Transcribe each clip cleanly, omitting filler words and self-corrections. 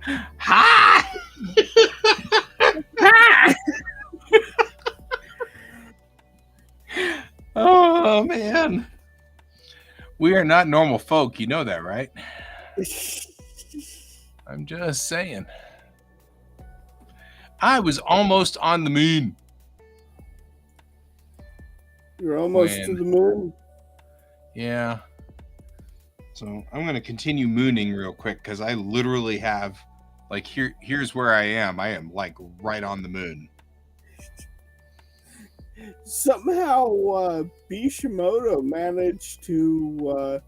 Ha! Ha! Oh man, we are not normal folk. You know that, right? I'm just saying. I was almost on the moon You're almost to when, the moon. yeah. So I'm going to continue mooning real quick because I literally have, like, here's where I am. I am like right on the moon. Somehow, Bishimoto managed to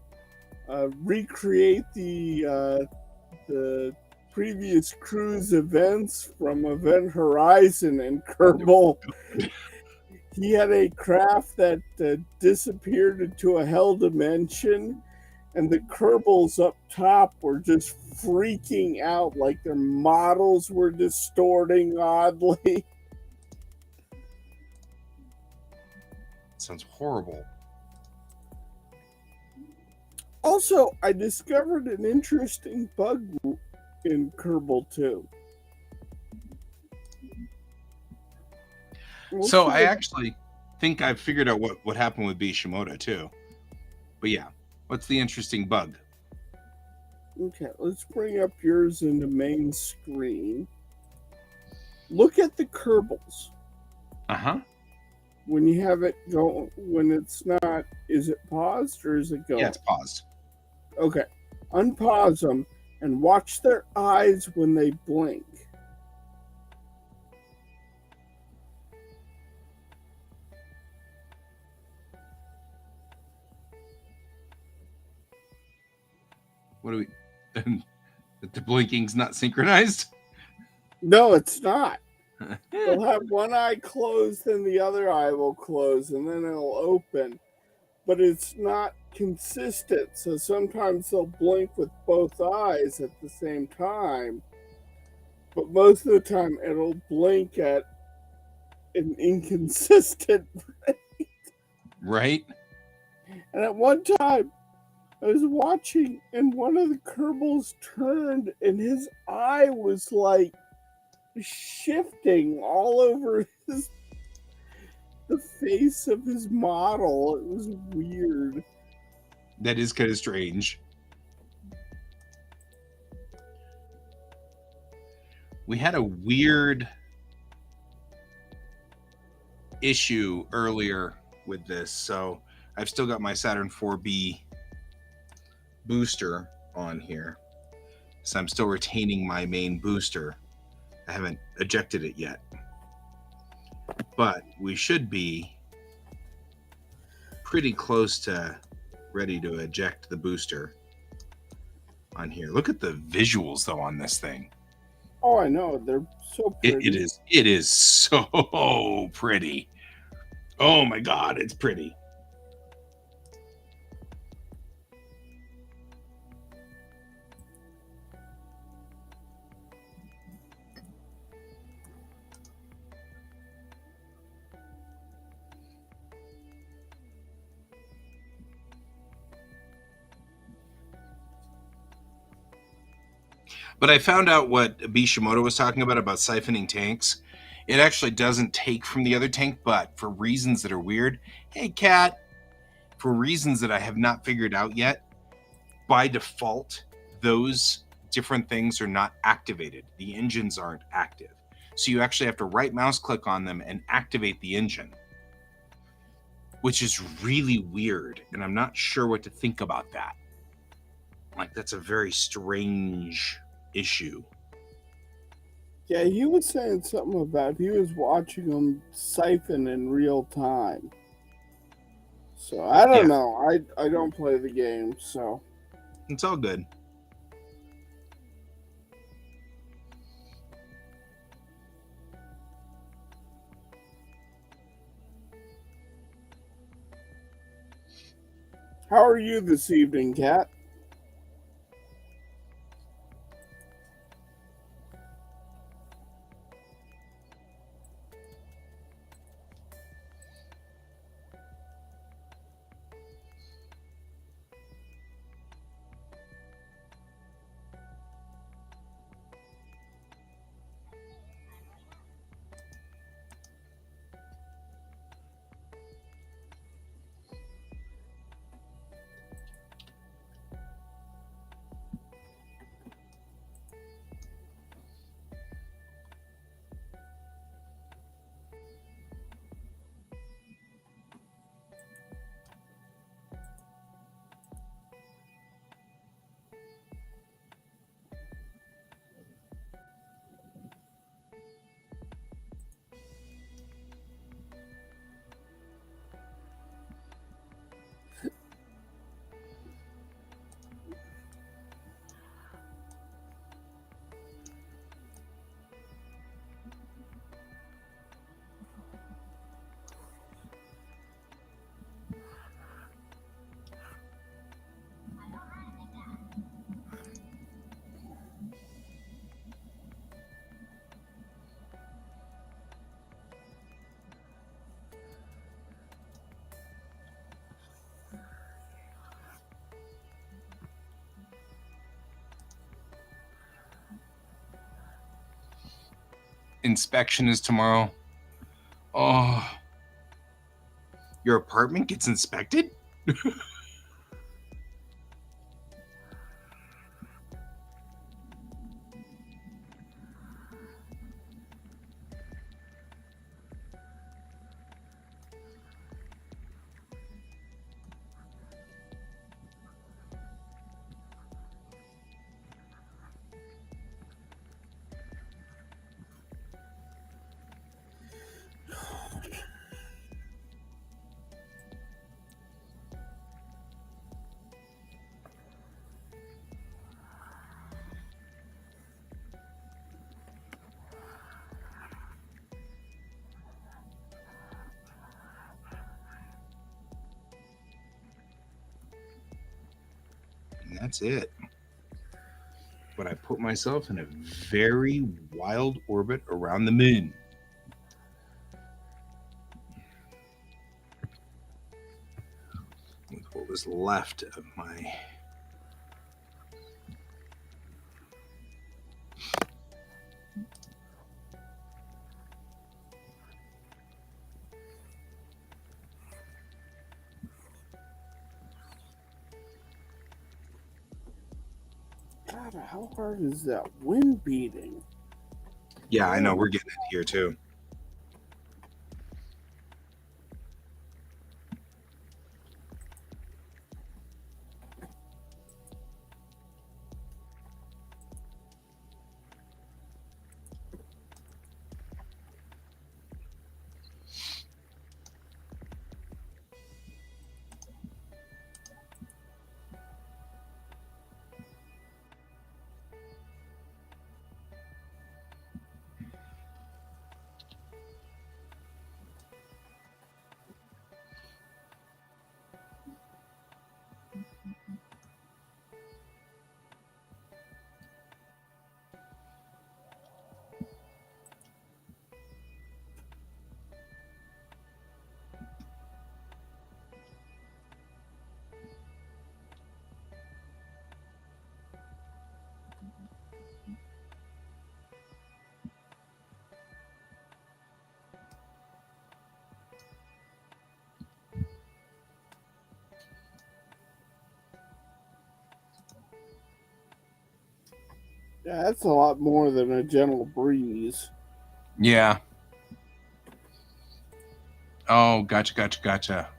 recreate the previous cruise events from Event Horizon and Kerbal. He had a craft that disappeared into a hell dimension, and the Kerbals up top were just freaking out like their models were distorting oddly. Sounds horrible. Also, I discovered an interesting bug in Kerbal too. So I actually think I've figured out what happened with Bishimoto too. But yeah, what's the interesting bug? Okay, let's bring up yours in the main screen. Look at the Kerbals. Uh-huh. When you have it go, when it's not, is it paused or is it going? Yeah, it's paused. Okay, unpause them and watch their eyes when they blink. What do we... the blinking's not synchronized? No, it's not. They'll have one eye closed and the other eye will close and then it'll open. But it's not consistent, so sometimes they'll blink with both eyes at the same time. But most of the time it'll blink at an inconsistent rate. Right? And at one time I was watching and one of the Kerbals turned and his eye was like shifting all over the face of his model. It was weird. That is kind of strange. We had a weird issue earlier with this, so I've still got my Saturn 4B booster on here. So I'm still retaining my main booster. I haven't ejected it yet. But we should be pretty close to ready to eject the booster on here. Look at the visuals though on this thing. Oh, I know. They're so pretty. It is so pretty. Oh my god, it's pretty. But I found out what Bishimoto was talking about siphoning tanks. It actually doesn't take from the other tank, but for reasons that are weird, hey cat, for reasons that I have not figured out yet, by default, those different things are not activated. The engines aren't active. So you actually have to right mouse click on them and activate the engine, which is really weird. And I'm not sure what to think about that. Like, that's a very strange issue. Yeah, he was saying something about he was watching them siphon in real time. So I don't know. I don't play the game, so it's all good. How are you this evening, Kat? inspection is tomorrow. Oh, your apartment gets inspected? And that's it. But I put myself in a very wild orbit around the moon. With what was left of my God, how hard is that wind beating? Yeah, I know we're getting it here too. Yeah, that's a lot more than a gentle breeze. Yeah. Oh, gotcha.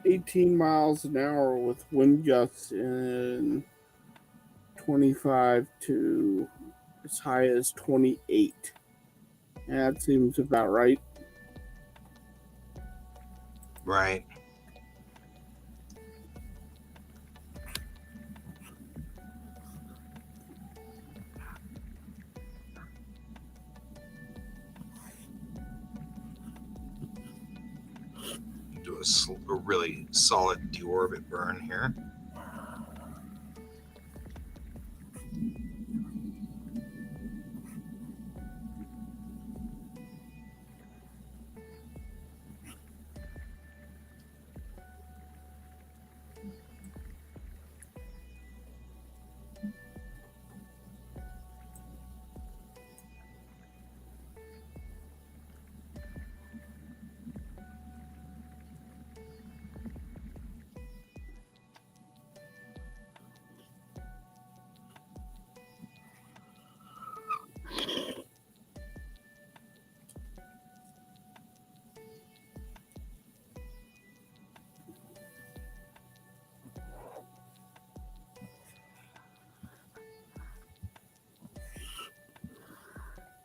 18 miles an hour with wind gusts in 25 to as high as 28. Yeah, that seems about right. Right. Do a really solid deorbit burn here.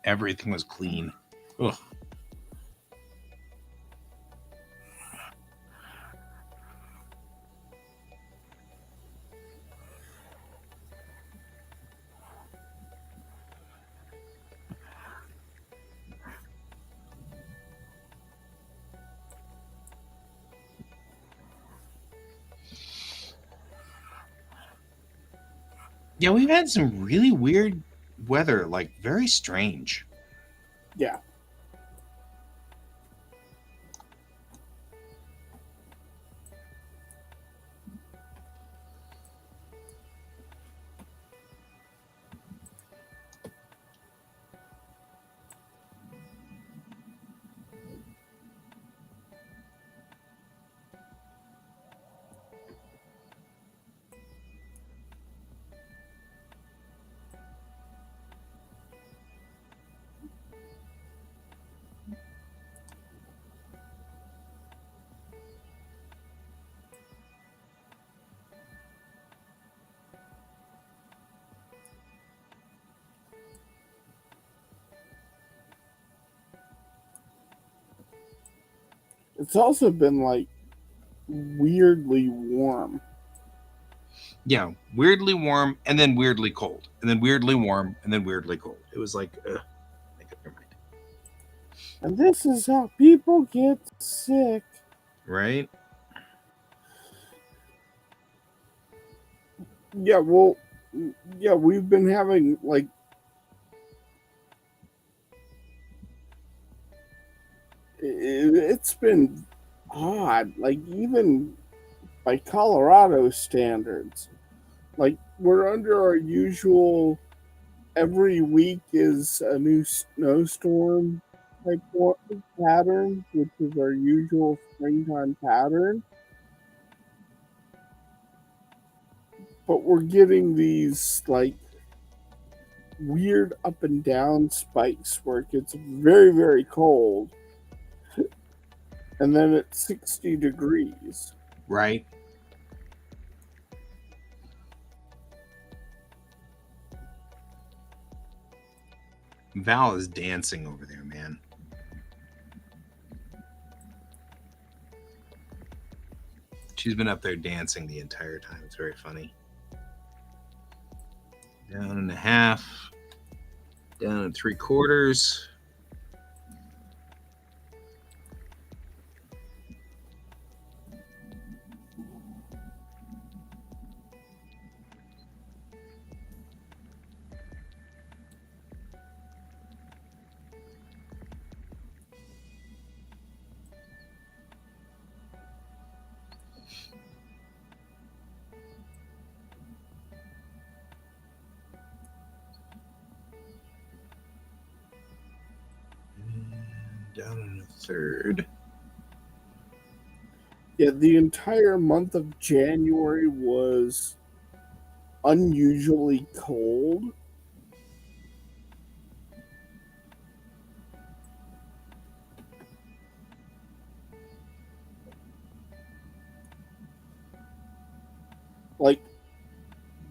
Everything was clean. Ugh. Yeah, we've had some really weird weather, like very strange. Yeah. It's also been like weirdly warm. Yeah, weirdly warm and then weirdly cold, and then weirdly warm and then weirdly cold. It was like, make up your mind, And this is how people get sick. right? Yeah, well, yeah, we've been having like it's been odd, like even by Colorado standards. Like we're under our usual every week is a new snowstorm type pattern, which is our usual springtime pattern. But we're getting these like weird up and down spikes where it gets very, very cold and then it's 60 degrees. Right. Val is dancing over there, man. She's been up there dancing the entire time. It's very funny. Down and a half, down and 3/4. Down and a third. Yeah, the entire month of January was unusually cold. Like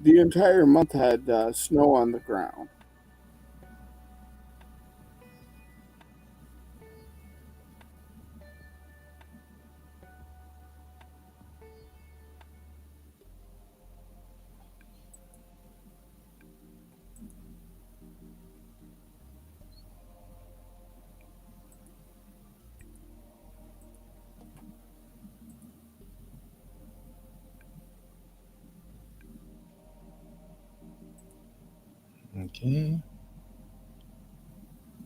the entire month had snow on the ground. Okay.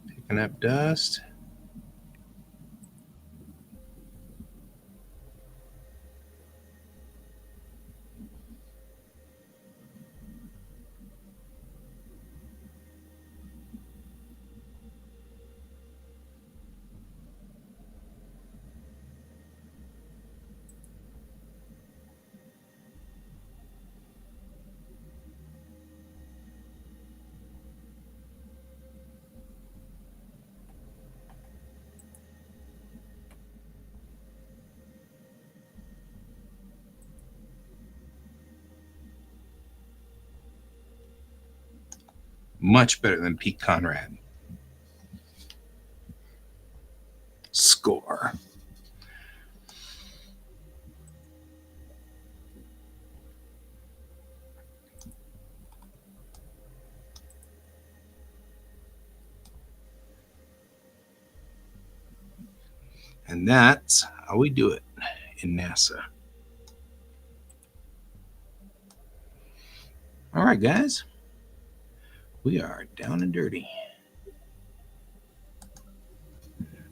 Picking up dust. Much better than Pete Conrad. Score. And that's how we do it in NASA. All right, guys. We are down and dirty.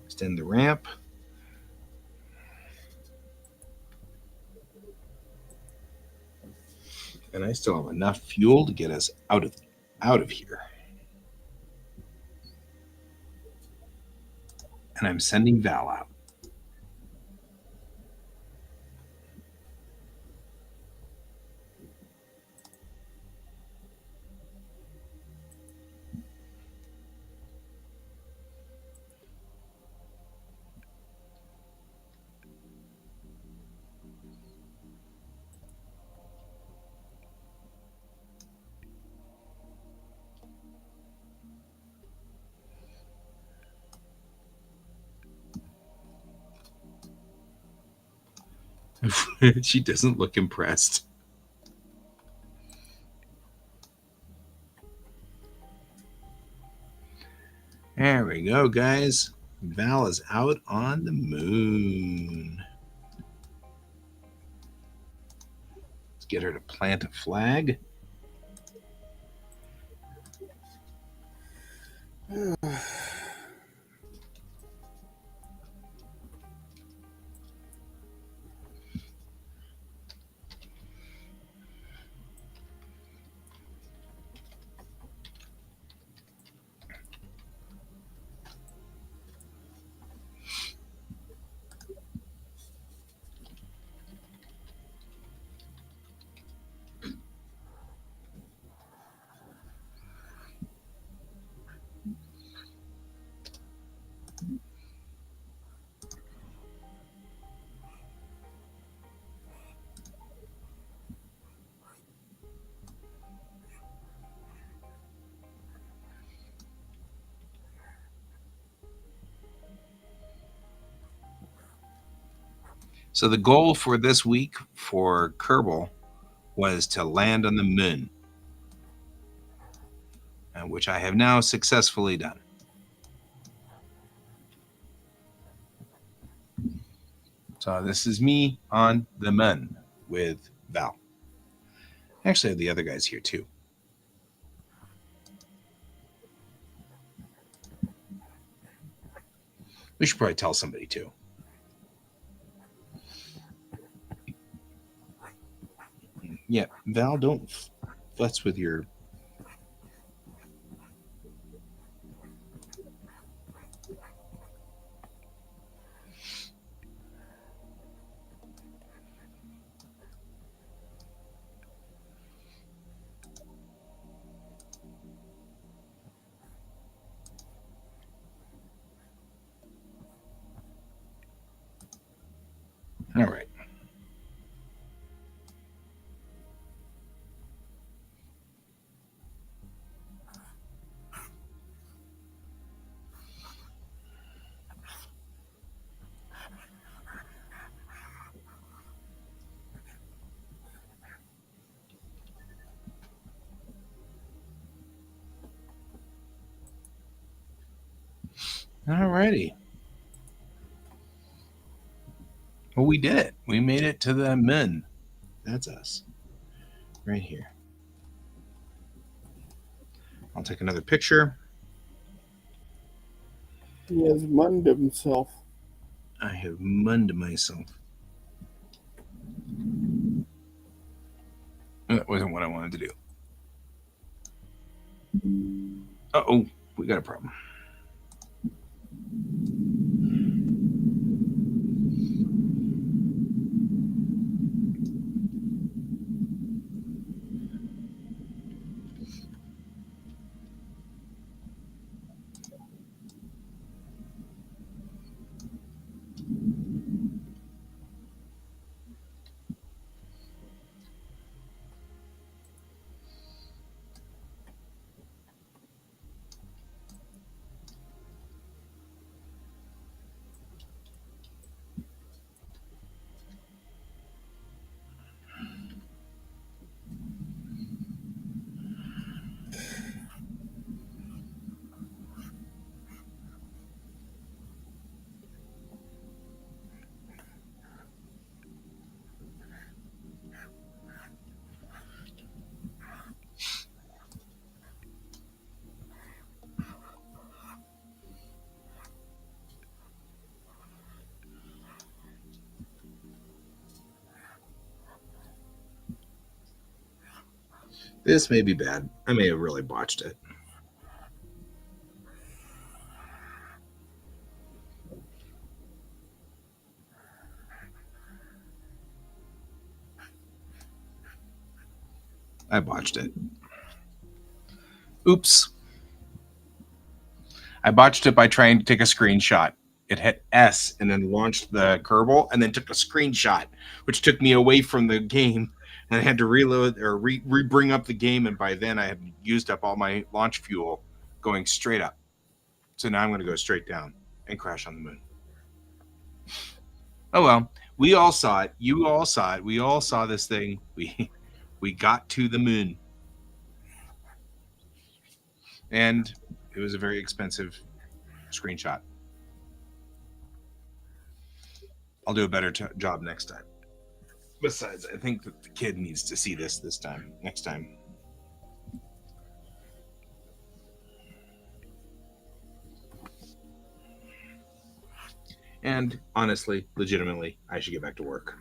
Extend the ramp. And I still have enough fuel to get us out of here. And I'm sending Val out. She doesn't look impressed. There we go, guys. Val is out on the moon. Let's get her to plant a flag. So the goal for this week for Kerbal was to land on the moon, which I have now successfully done. So this is me on the moon with Val. Actually, I have the other guys here too. We should probably tell somebody too. Yeah, Val, don't futz with your... All right. All righty. Well, we did it. We made it to the moon. That's us. Right here. I'll take another picture. He has munned himself. I have munned myself. That wasn't what I wanted to do. Uh-oh, we got a problem. This may be bad. I may have really botched it. I botched it. Oops. I botched it by trying to take a screenshot. It hit S and then launched the Kerbal and then took a screenshot, which took me away from the game. And I had to reload or bring up the game. And by then I had used up all my launch fuel going straight up. So now I'm going to go straight down and crash on the moon. Oh well, we all saw it. You all saw it. We all saw this thing. We got to the moon, and it was a very expensive screenshot. I'll do a better job next time. Besides, I think that the kid needs to see this time. Next time. And honestly, legitimately, I should get back to work.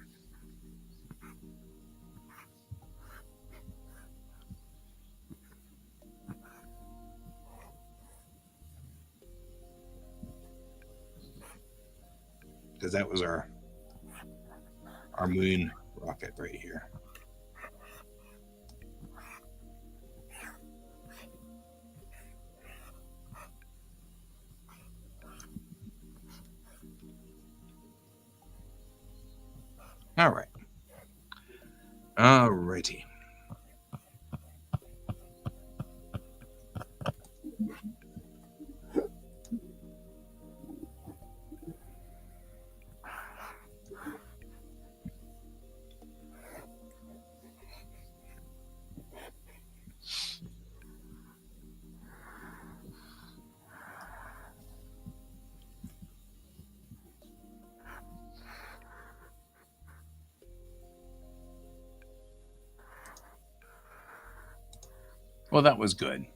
Because that was our moon rocket right here. All right. All righty. Well, that was good.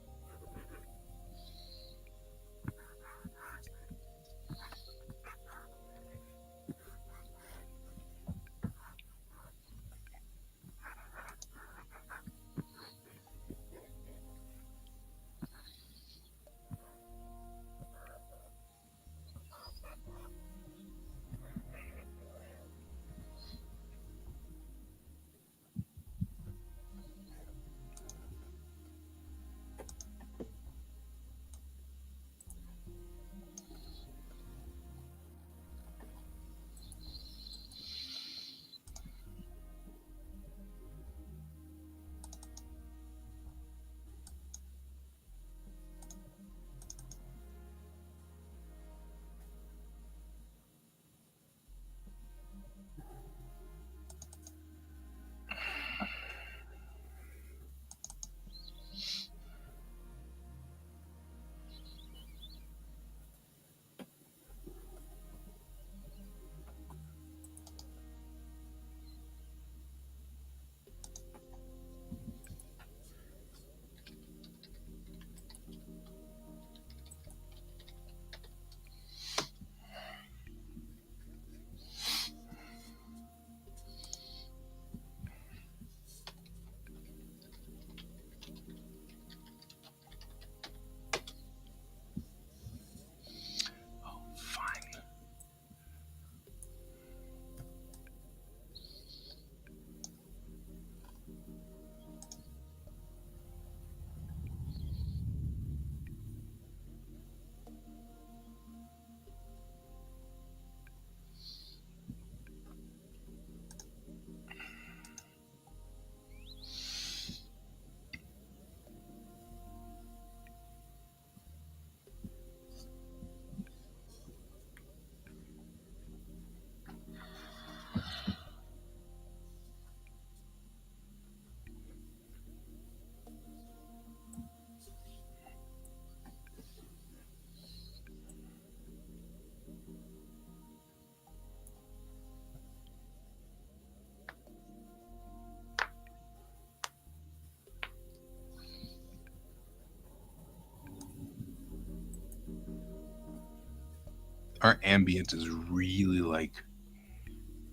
Our ambient is really like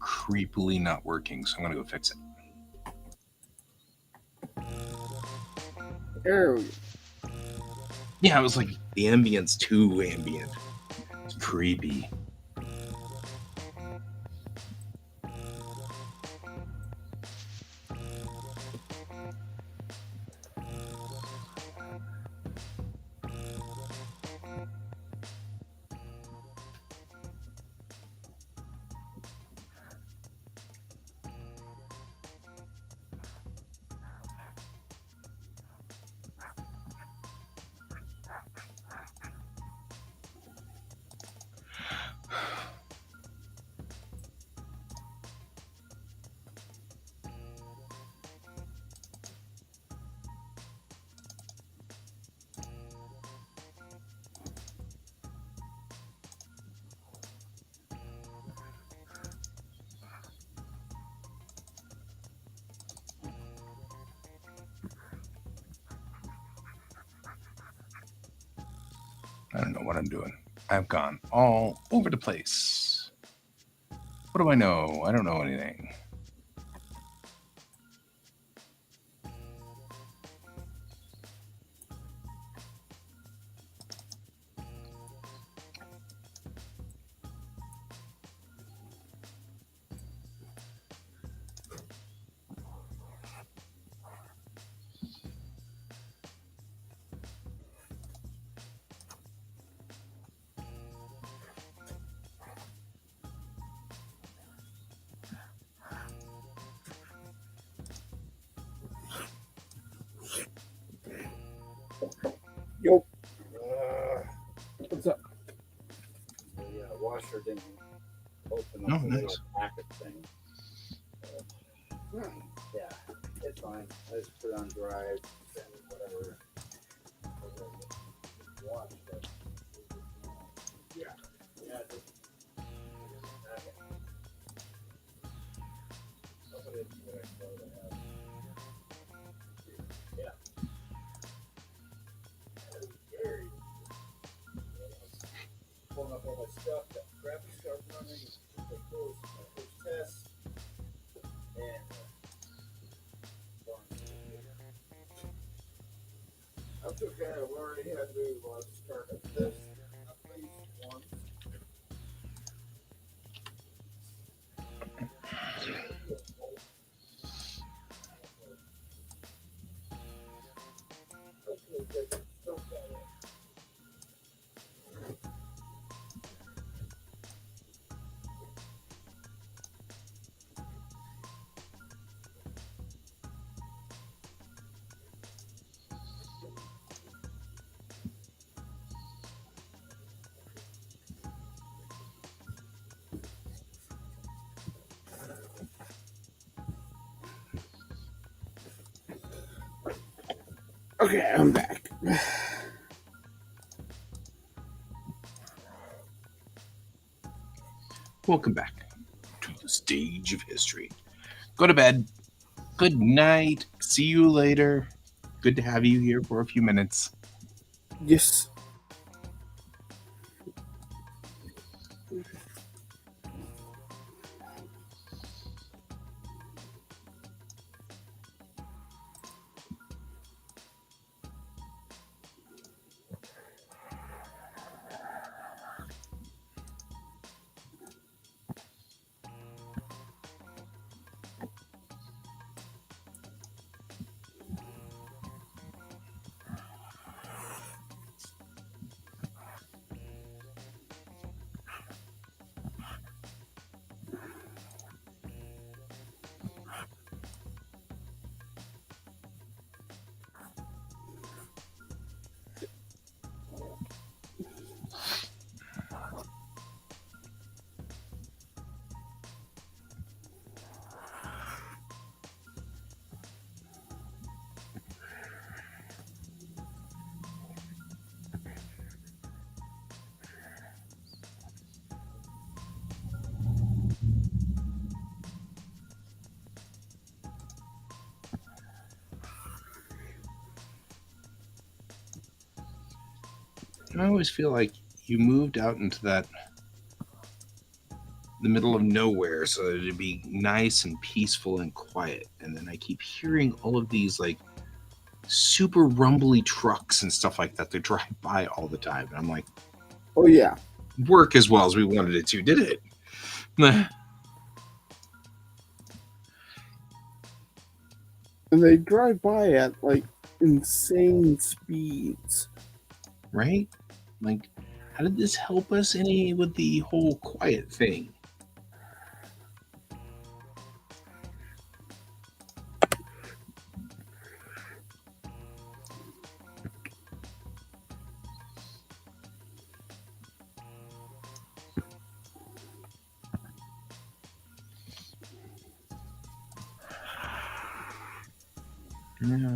creepily not working, so I'm gonna go fix it. There we Yeah, I was like, the ambient's too ambient. It's creepy. I don't know what I'm doing. I've gone all over the place. What do I know? I don't know anything. Yo. What's up? The washer didn't open Oh, up the nice. little packet thing. Yeah, it's fine. I just put it on drive and whatever. Watch, but yeah, just put it in what I know to have. Yeah. That was scary. Pulling up all my stuff, got graphics card running, my first test, and that's okay. I already had to start at this at least once. Okay, I'm back. Welcome back to the stage of history. Go to bed. Good night. See you later. Good to have you here for a few minutes. Yes. I always feel like you moved out into the middle of nowhere so that it'd be nice and peaceful and quiet. And then I keep hearing all of these like super rumbly trucks and stuff like that that drive by all the time. And I'm like, Oh yeah. work as well as we wanted it to, did it? And they drive by at like insane speeds. Right? Like, how did this help us any with the whole quiet thing? All right.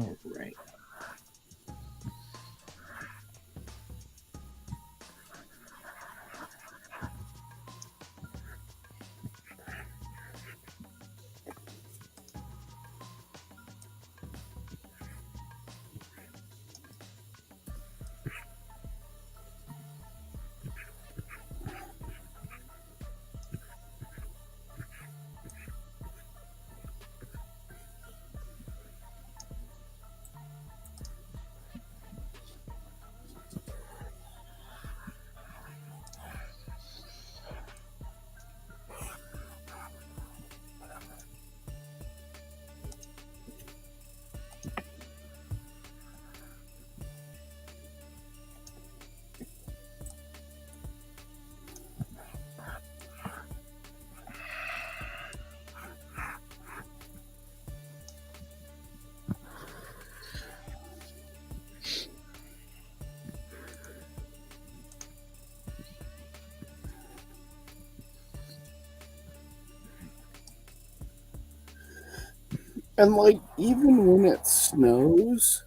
And like even when it snows,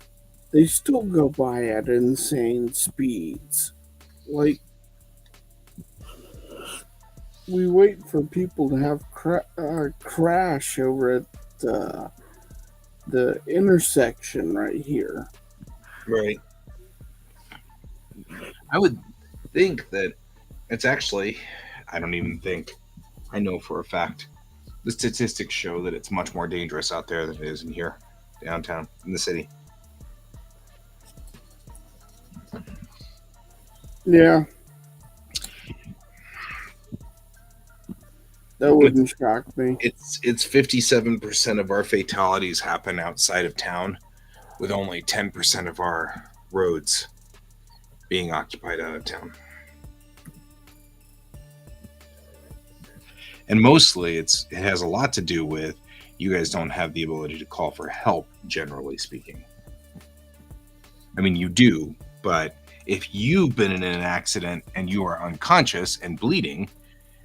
they still go by at insane speeds. Like we wait for people to have crash over at the intersection right here. Right. I would think that it's actually, I don't even think, I know for a fact, the statistics show that it's much more dangerous out there than it is in here, downtown, in the city. Yeah. That wouldn't shock me. It's 57% of our fatalities happen outside of town, with only 10% of our roads being occupied out of town. And mostly it has a lot to do with you guys don't have the ability to call for help, generally speaking. I mean, you do, but if you've been in an accident and you are unconscious and bleeding,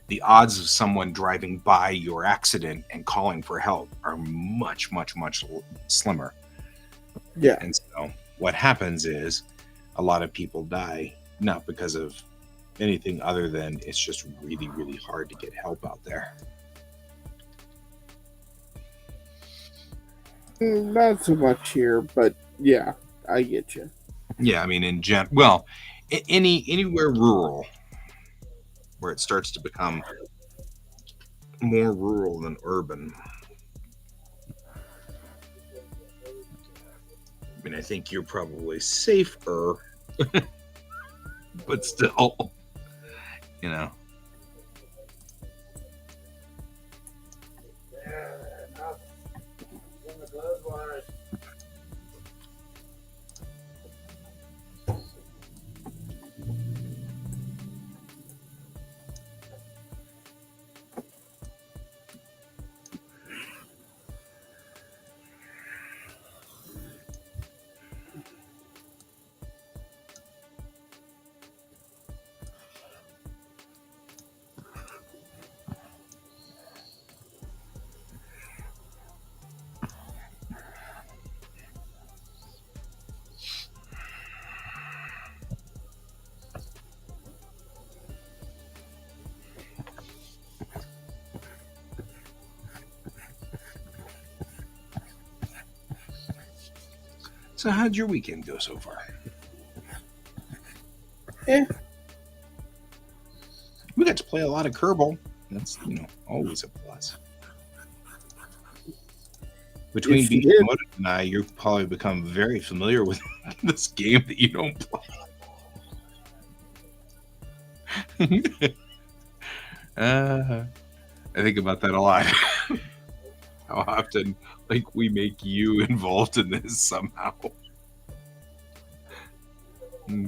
the odds of someone driving by your accident and calling for help are much, much, much slimmer. Yeah. And so what happens is a lot of people die, not because of anything other than it's just really, really hard to get help out there. Not so much here, but yeah, I get you. Yeah, I mean, anywhere rural where it starts to become more rural than urban. I mean, I think you're probably safer, but still, you know. So, how'd your weekend go so far? We got to play a lot of Kerbal. That's always a plus. Between Yes, you did. Bishimoto and I, you've probably become very familiar with this game that you don't play. I think about that a lot. How often, like, we make you involved in this somehow.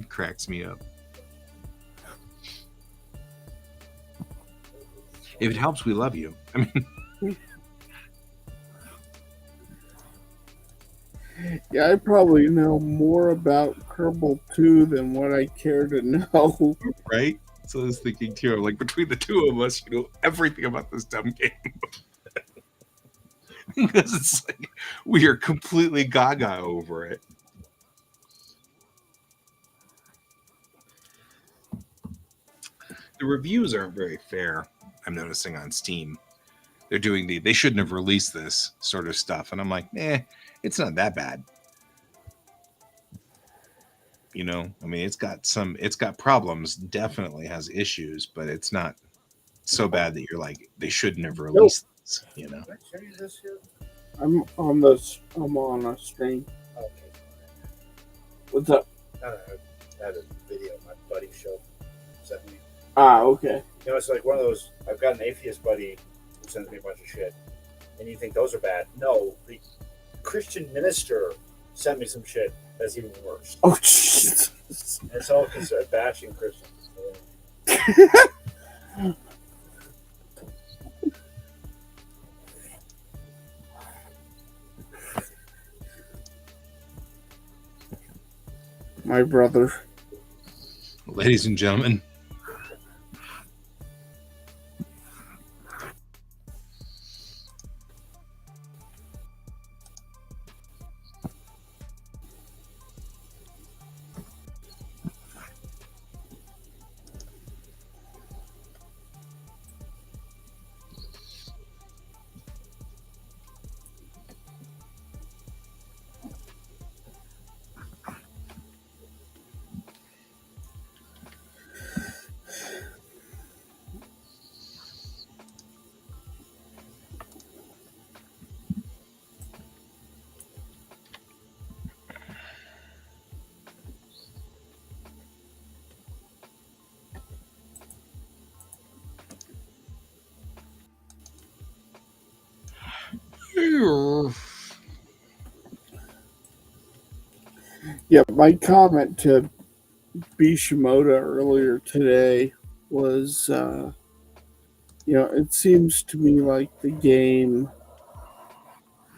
Cracks me up. If it helps, we love you. I mean, Yeah, I probably know more about Kerbal 2 than what I care to know. right? So I was thinking too, like, between the two of us, you know everything about this dumb game. Because it's like we are completely gaga over it. The reviews aren't very fair, I'm noticing on Steam. They're doing they shouldn't have released this sort of stuff. And I'm like, it's not that bad. You know, I mean, it's got problems, definitely has issues, but it's not so bad that you're like, they shouldn't have released this, you know? Did I show you this here? I'm on a stream. Okay. What's up? I had a video my buddy showed sent me. Okay. You know, it's like one of those. I've got an atheist buddy who sends me a bunch of shit, and you think those are bad. No, the Christian minister sent me some shit that's even worse. Oh, Jesus. And it's all because they're bashing Christians. My brother. Ladies and gentlemen, Yeah, my comment to Bishimoto earlier today was, it seems to me like the game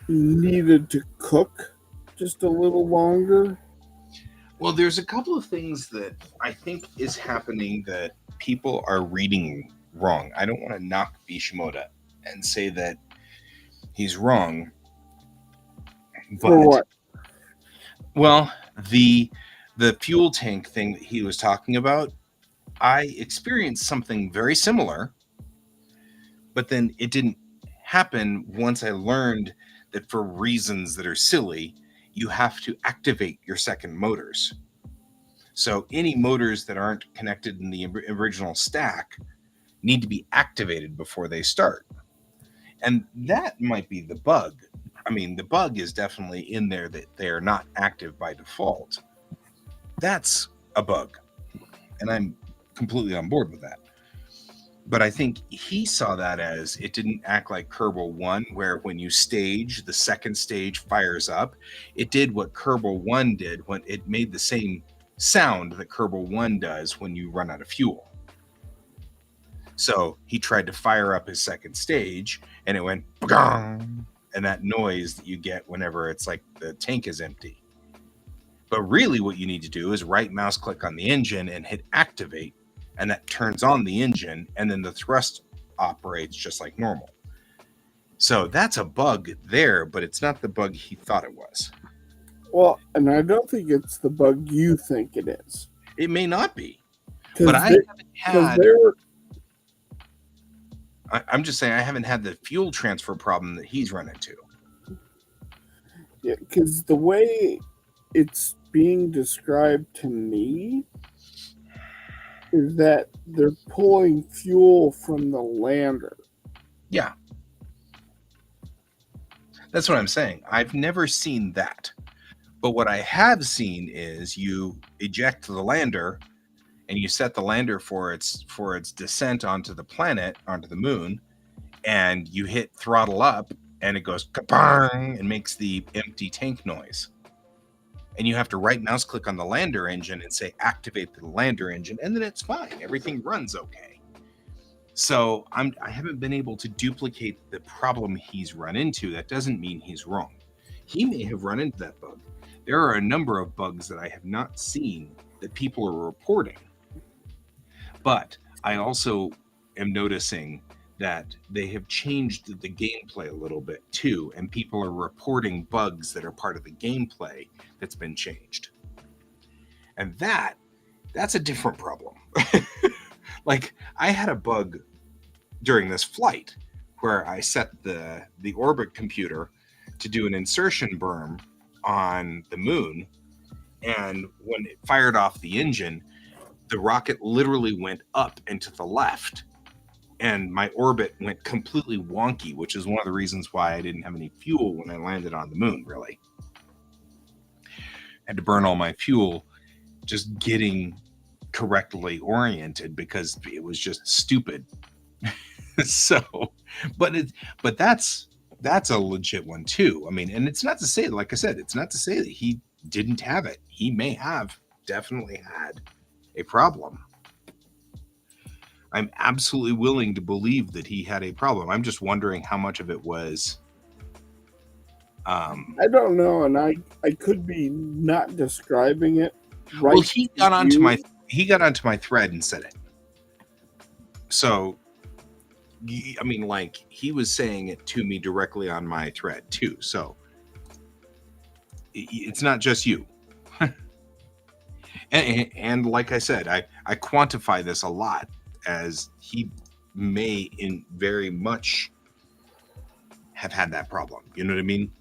needed to cook just a little longer. well, there's a couple of things that I think is happening that people are reading wrong. I don't want to knock Bishimoto and say that he's wrong, For but what? well, the fuel tank thing that he was talking about, I experienced something very similar, but then it didn't happen once I learned that for reasons that are silly, you have to activate your second motors. So any motors that aren't connected in the original stack need to be activated before they start. And that might be the bug. I mean, the bug is definitely in there that they are not active by default. That's a bug. And I'm completely on board with that. But I think he saw that as it didn't act like Kerbal 1, where when you stage, the second stage fires up. It did what Kerbal 1 did when it made the same sound that Kerbal 1 does when you run out of fuel. So he tried to fire up his second stage and it went "Ba-gong," and that noise that you get whenever it's like the tank is empty. But really what you need to do is right mouse click on the engine and hit activate, and that turns on the engine, and then the thrust operates just like normal. So that's a bug there, but it's not the bug he thought it was. Well, and I don't think it's the bug you think it is. It may not be, Because but I haven't had. they're I'm just saying I haven't had the fuel transfer problem that he's run into. Yeah, because the way it's being described to me is that they're pulling fuel from the lander. Yeah. That's what I'm saying. I've never seen that. But what I have seen is you eject the lander and you set the lander for its descent onto the planet, onto the moon, and you hit throttle up and it goes kabang and makes the empty tank noise. And you have to right mouse click on the lander engine and say activate the lander engine, and then it's fine. Everything runs okay. So I haven't been able to duplicate the problem he's run into. That doesn't mean he's wrong. He may have run into that bug. There are a number of bugs that I have not seen that people are reporting. But I also am noticing that they have changed the gameplay a little bit too, and people are reporting bugs that are part of the gameplay that's been changed. And that's a different problem. Like, I had a bug during this flight where I set the orbit computer to do an insertion berm on the moon, and when it fired off the engine, the rocket literally went up and to the left, and my orbit went completely wonky, which is one of the reasons why I didn't have any fuel when I landed on the moon, really. I had to burn all my fuel just getting correctly oriented because it was just stupid. So, but that's a legit one too. I mean, and it's not to say, like I said, it's not to say that he didn't have it. He may have definitely had a problem. I'm absolutely willing to believe that he had a problem. I'm just wondering how much of it was. I don't know, and I could be not describing it right. Well, he got onto my thread and said it. So, I mean, like, he was saying it to me directly on my thread too. So it's not just you. and like I said, I quantify this a lot, as he may in very much have had that problem. You know what I mean?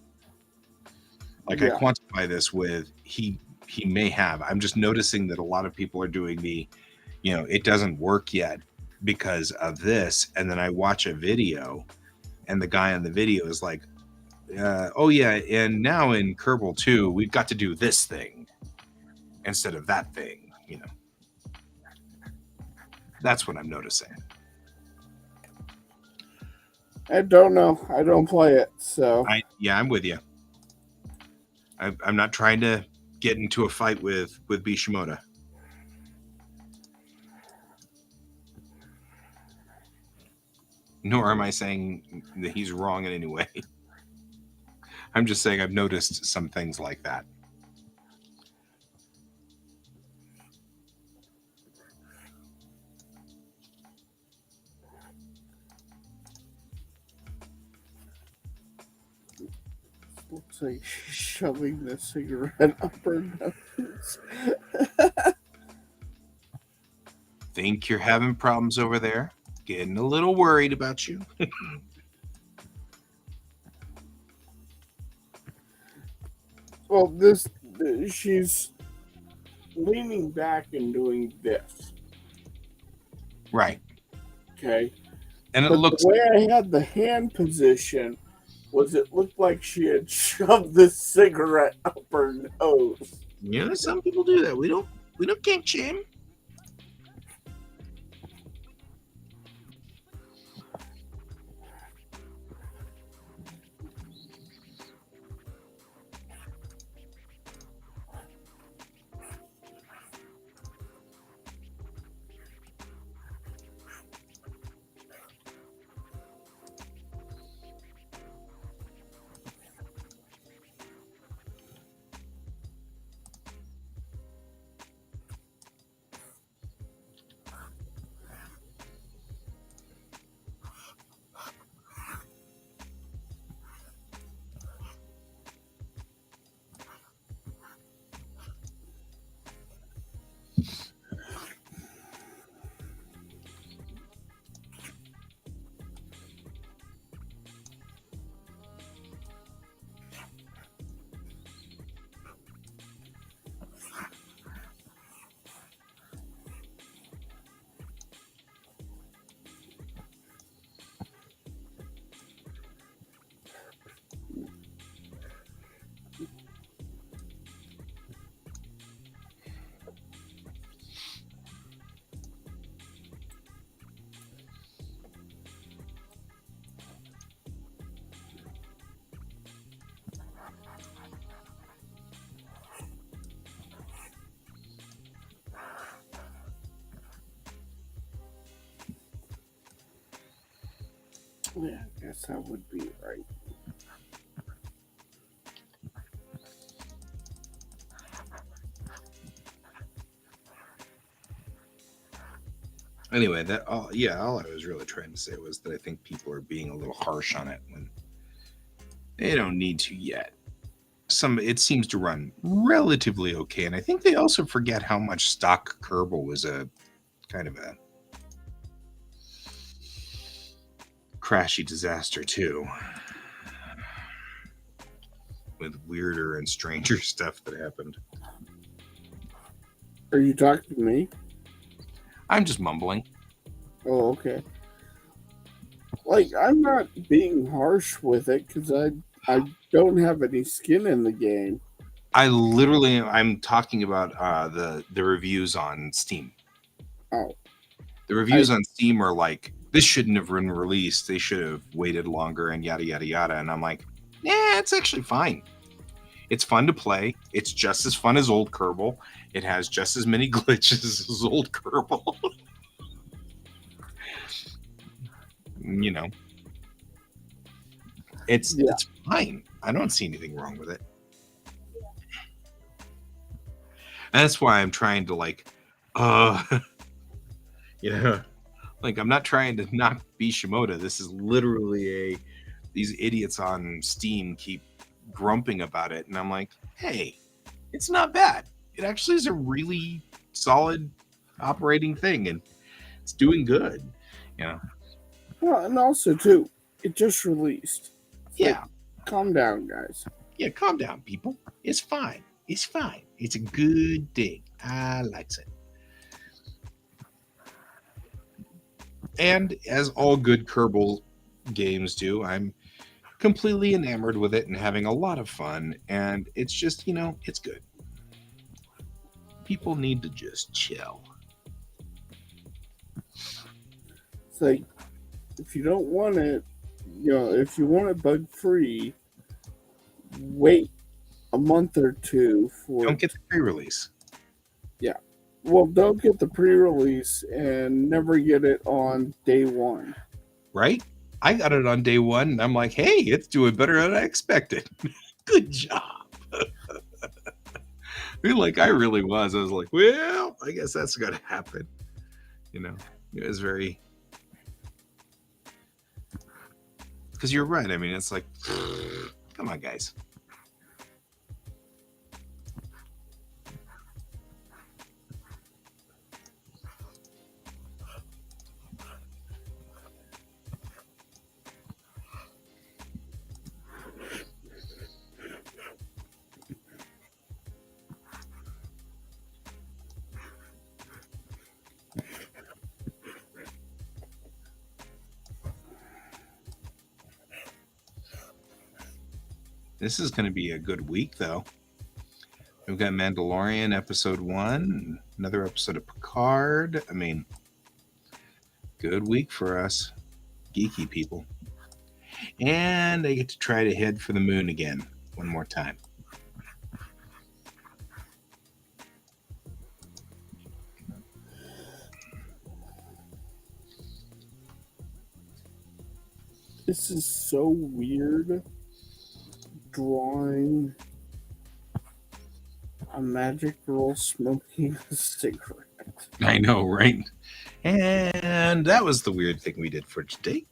Like, yeah. I quantify this with he may have. I'm just noticing that a lot of people are doing the, it doesn't work yet because of this. And then I watch a video and the guy on the video is like, oh yeah, and now in Kerbal 2, we've got to do this thing instead of that thing, That's what I'm noticing. I don't know. I don't play it, so. I'm with you. I'm not trying to get into a fight with Bishimoto. Nor am I saying that he's wrong in any way. I'm just saying I've noticed some things like that. Looks like she's shoving the cigarette up her nose. Think you're having problems over there? Getting a little worried about you. Well, she's leaning back and doing this. Right. Okay. And looks the way I had the hand position was it looked like she had shoved the cigarette up her nose. Yeah, some people do that. We don't kink shame. Yeah, I guess that would be right. Anyway, all I was really trying to say was that I think people are being a little harsh on it when they don't need to yet. It seems to run relatively okay, and I think they also forget how much stock Kerbal was a kind of a crashy disaster too, with weirder and stranger stuff that happened. Are you talking to me? I'm just mumbling. Oh, okay. Like, I'm not being harsh with it because I don't have any skin in the game. I'm talking about the reviews on Steam. Oh, The I reviews on Steam are like, this shouldn't have been released. They should have waited longer and yada yada yada. And I'm like, yeah, it's actually fine. It's fun to play. It's just as fun as old Kerbal. It has just as many glitches as old Kerbal. You know, it's fine. I don't see anything wrong with it. And that's why I'm trying to like, yeah, like I'm not trying to knock Bishimoto. This is literally these idiots on Steam keep grumping about it, and I'm like, hey, it's not bad. It actually is a really solid operating thing, and it's doing good. You know. Well, and also too, it just released. It's Yeah. Like, calm down, guys. Yeah, calm down, people. It's fine. It's fine. It's a good thing. I likes it. And as all good Kerbal games do, I'm completely enamored with it and having a lot of fun. And it's just, it's good. People need to just chill. It's like, if you don't want it, if you want it bug free, wait a month or two for. Don't get the pre-release. Yeah. Well, don't get the pre-release and never get it on day one. Right? I got it on day one, and I'm like, hey, it's doing better than I expected. Good job. Like, I really was. I was like, well, I guess that's going to happen. It was very... Because you're right. I mean, it's like, come on, guys. This is going to be a good week, though. We've got Mandalorian episode 1, another episode of Picard. I mean, good week for us geeky people. And I get to try to head for the moon again one more time. This is so weird. Drawing a magic girl smoking a cigarette. I know, right? And that was the weird thing we did for today.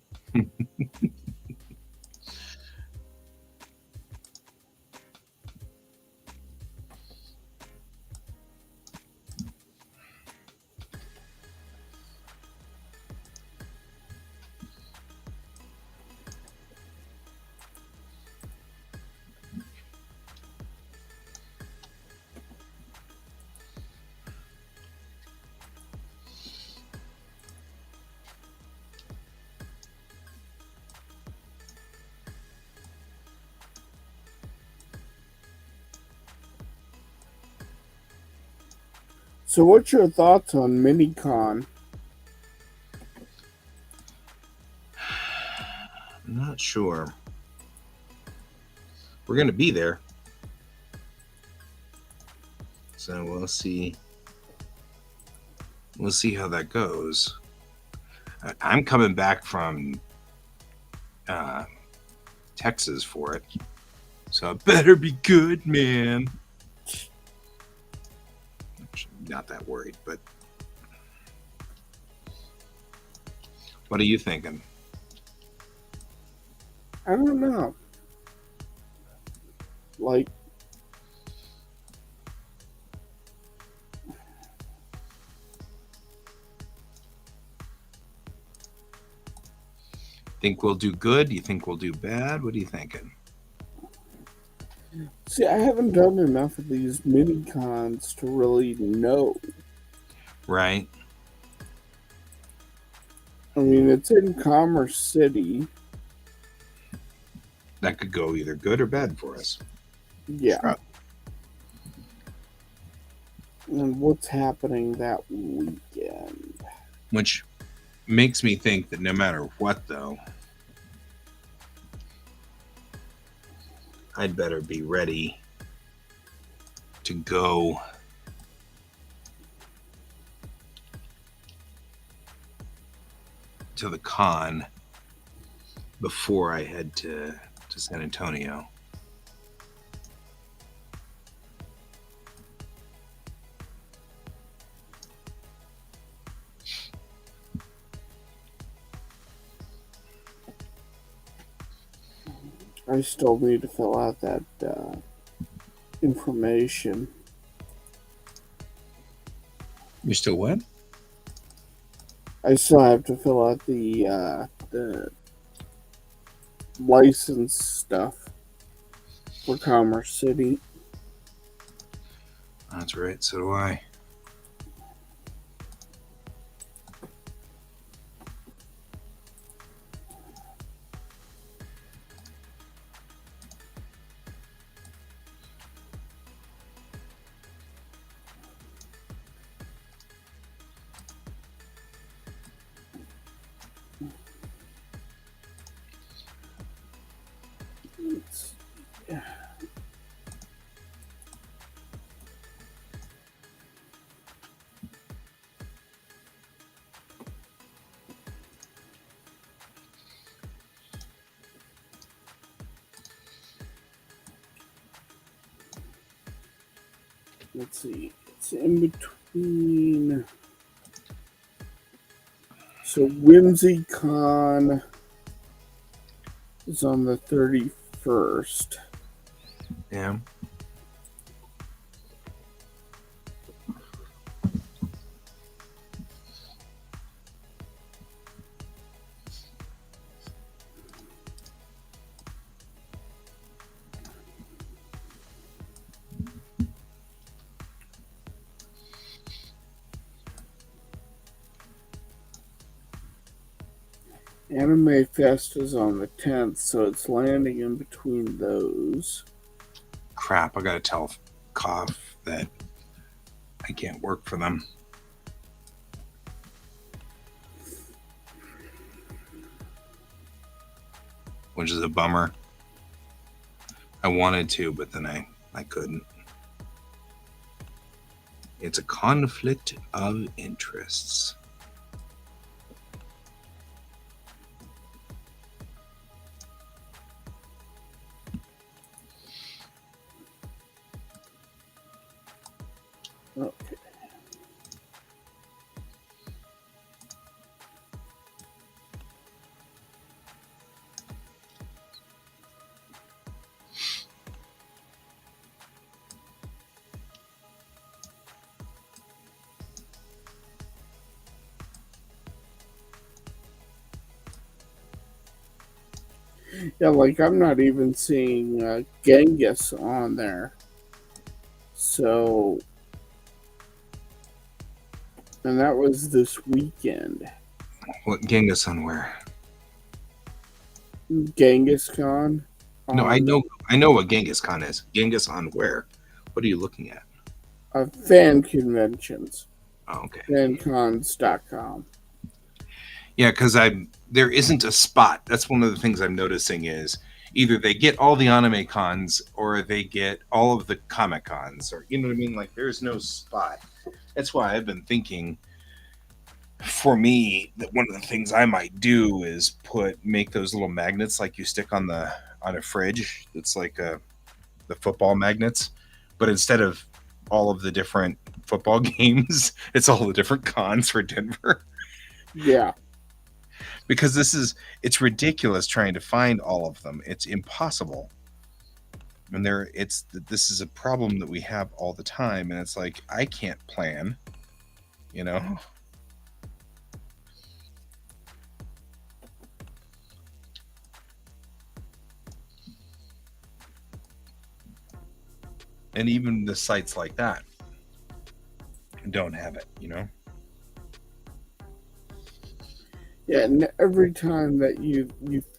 So, what's your thoughts on MiniCon? I'm not sure. We're going to be there. So we'll see. We'll see how that goes. I'm coming back from uh, Texas for it. So it better be good, man. Not that worried, but what are you thinking? I don't know. Like, Think we'll do good? You think we'll do bad? What are you thinking? see, I haven't done enough of these mini cons to really know. Right? I mean, it's in Commerce City. That could go either good or bad for us. Yeah. Sure. And what's happening that weekend? Which makes me think that no matter what, though, I'd better be ready to go to the con before I head to San Antonio. I still need to fill out that information. You're still what? I still have to fill out the license stuff for Commerce City. That's right, so do I. Let's see. It's in between. So WhimsyCon is on the 31st. Yeah. Anime Fest is on the 10th, so it's landing in between those. Crap, I gotta tell Cough that I can't work for them. Which is a bummer. I wanted to, but then I couldn't. It's a conflict of interests. Okay. Yeah, like I'm not even seeing Genghis on there. So, and that was this weekend. What Genghis on where? Genghis Khan. No, I know what Genghis Khan is. Genghis on where? What are you looking at? Fan conventions. Oh, okay. Fancons.com. Yeah, because there isn't a spot. That's one of the things I'm noticing is either they get all the anime cons or they get all of the comic cons, or you know what I mean. Like there's no spot. That's why I've been thinking for me, one of the things I might do is make those little magnets like you stick on a fridge. It's like the football magnets, but instead of all of the different football games, it's all the different cons for Denver. Yeah. Because it's ridiculous trying to find all of them. It's impossible. And this is a problem that we have all the time, and it's like I can't plan, you know. And even the sites like that don't have it, you know. Yeah, and every time that you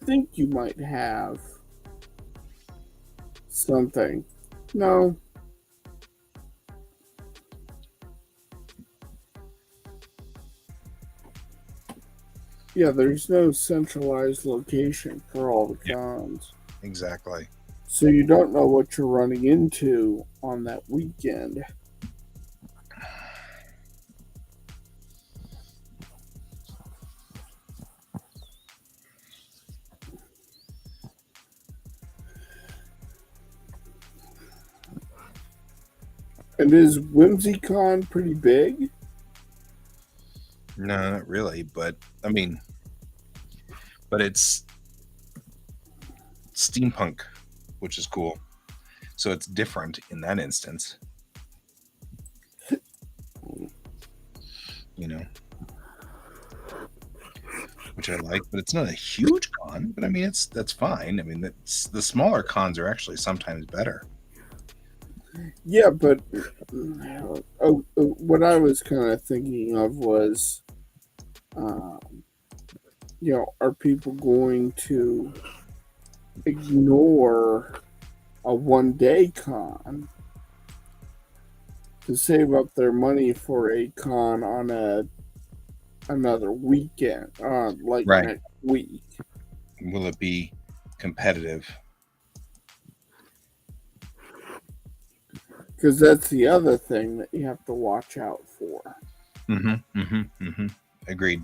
think you might have something, no. Yeah, there's no centralized location for all the cons. Exactly. So you don't know what you're running into on that weekend. And is WhimsyCon pretty big? No, not really, but I mean, but it's steampunk, which is cool. So it's different in that instance. You know, which I like, but it's not a huge con. But I mean, that's fine. I mean, the smaller cons are actually sometimes better. Yeah, but what I was kind of thinking of was, are people going to ignore a one-day con to save up their money for a con on another weekend, like Right. next week? Will it be competitive? Because that's the other thing that you have to watch out for. Agreed.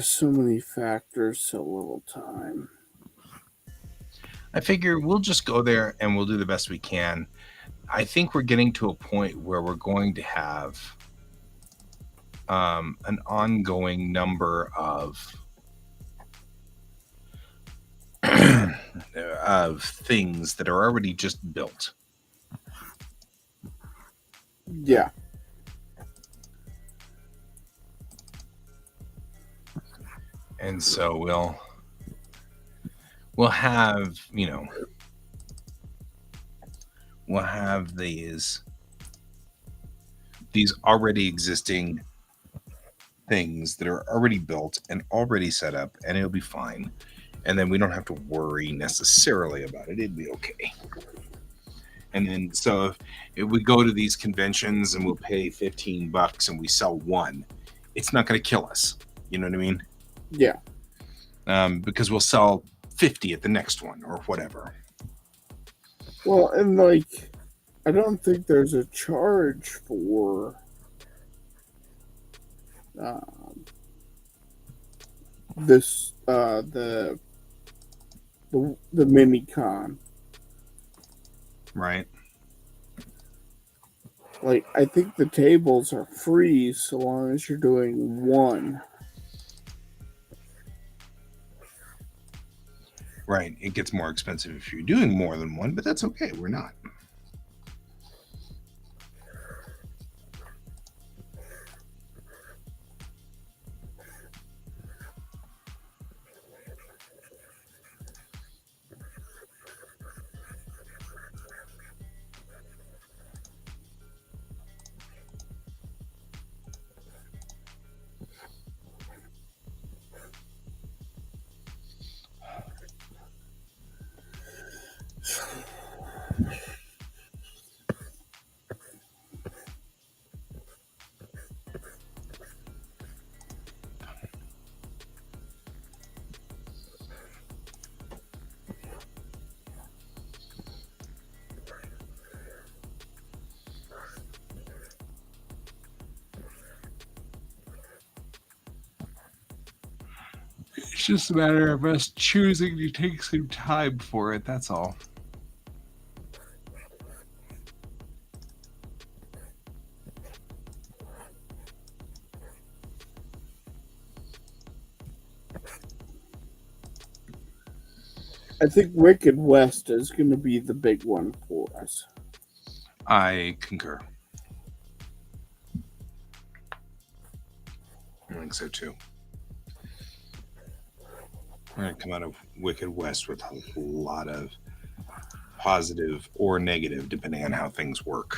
So many factors, so little time. I figure we'll just go there and we'll do the best we can. I think we're getting to a point where we're going to have an ongoing number of of things that are already just built. Yeah. And so we'll have, we'll have these already existing things that are already built and already set up, and it'll be fine. And then we don't have to worry necessarily about it. It'd be okay. And then so if we go to these conventions and we'll pay $15 and we sell one, it's not going to kill us. You know what I mean? Yeah. Because we'll sell 50 at the next one or whatever. Well, and like, I don't think there's a charge for this the mini con. Right. Like, I think the tables are free so long as you're doing one. Right. It gets more expensive if you're doing more than one, but that's okay. We're not. It's just a matter of us choosing to take some time for it. That's all. I think Wicked West is going to be the big one for us. I concur. I think so too. We're going to come out of Wicked West with a lot of positive or negative, depending on how things work.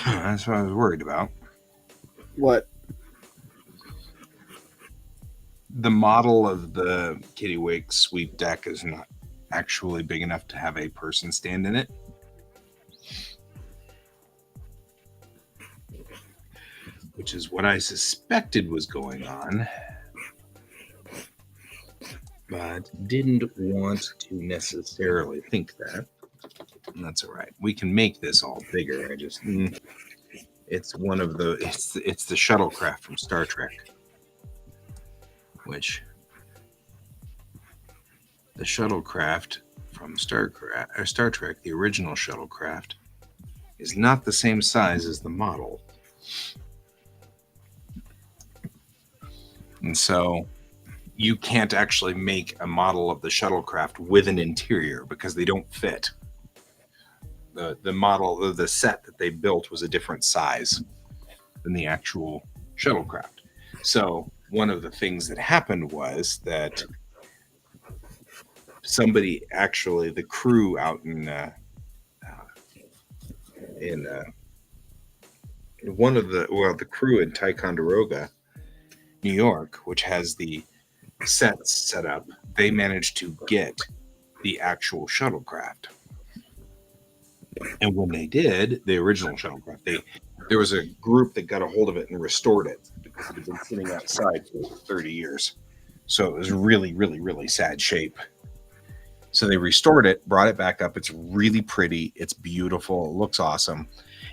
That's what I was worried about. What? The model of the Kittiwake Sweep deck is not actually big enough to have a person stand in it. Which is what I suspected was going on, but didn't want to necessarily think that. And that's all right. We can make this all bigger. I just it's one of the it's the shuttlecraft from Star Trek, which the shuttlecraft from Star Trek, the original shuttlecraft, is not the same size as the model. And so you can't actually make a model of the shuttlecraft with an interior because they don't fit. The model of the set that they built was a different size than the actual shuttlecraft. So one of the things that happened was that somebody actually, the crew out in one of the crew in Ticonderoga, New York, which has the sets set up, they managed to get the actual shuttlecraft. And when they did, the original shuttlecraft, there was a group that got a hold of it and restored it because it had been sitting outside for 30 years. So it was really, really, really sad shape. So they restored it, brought it back up. It's really pretty. It's beautiful. It looks awesome.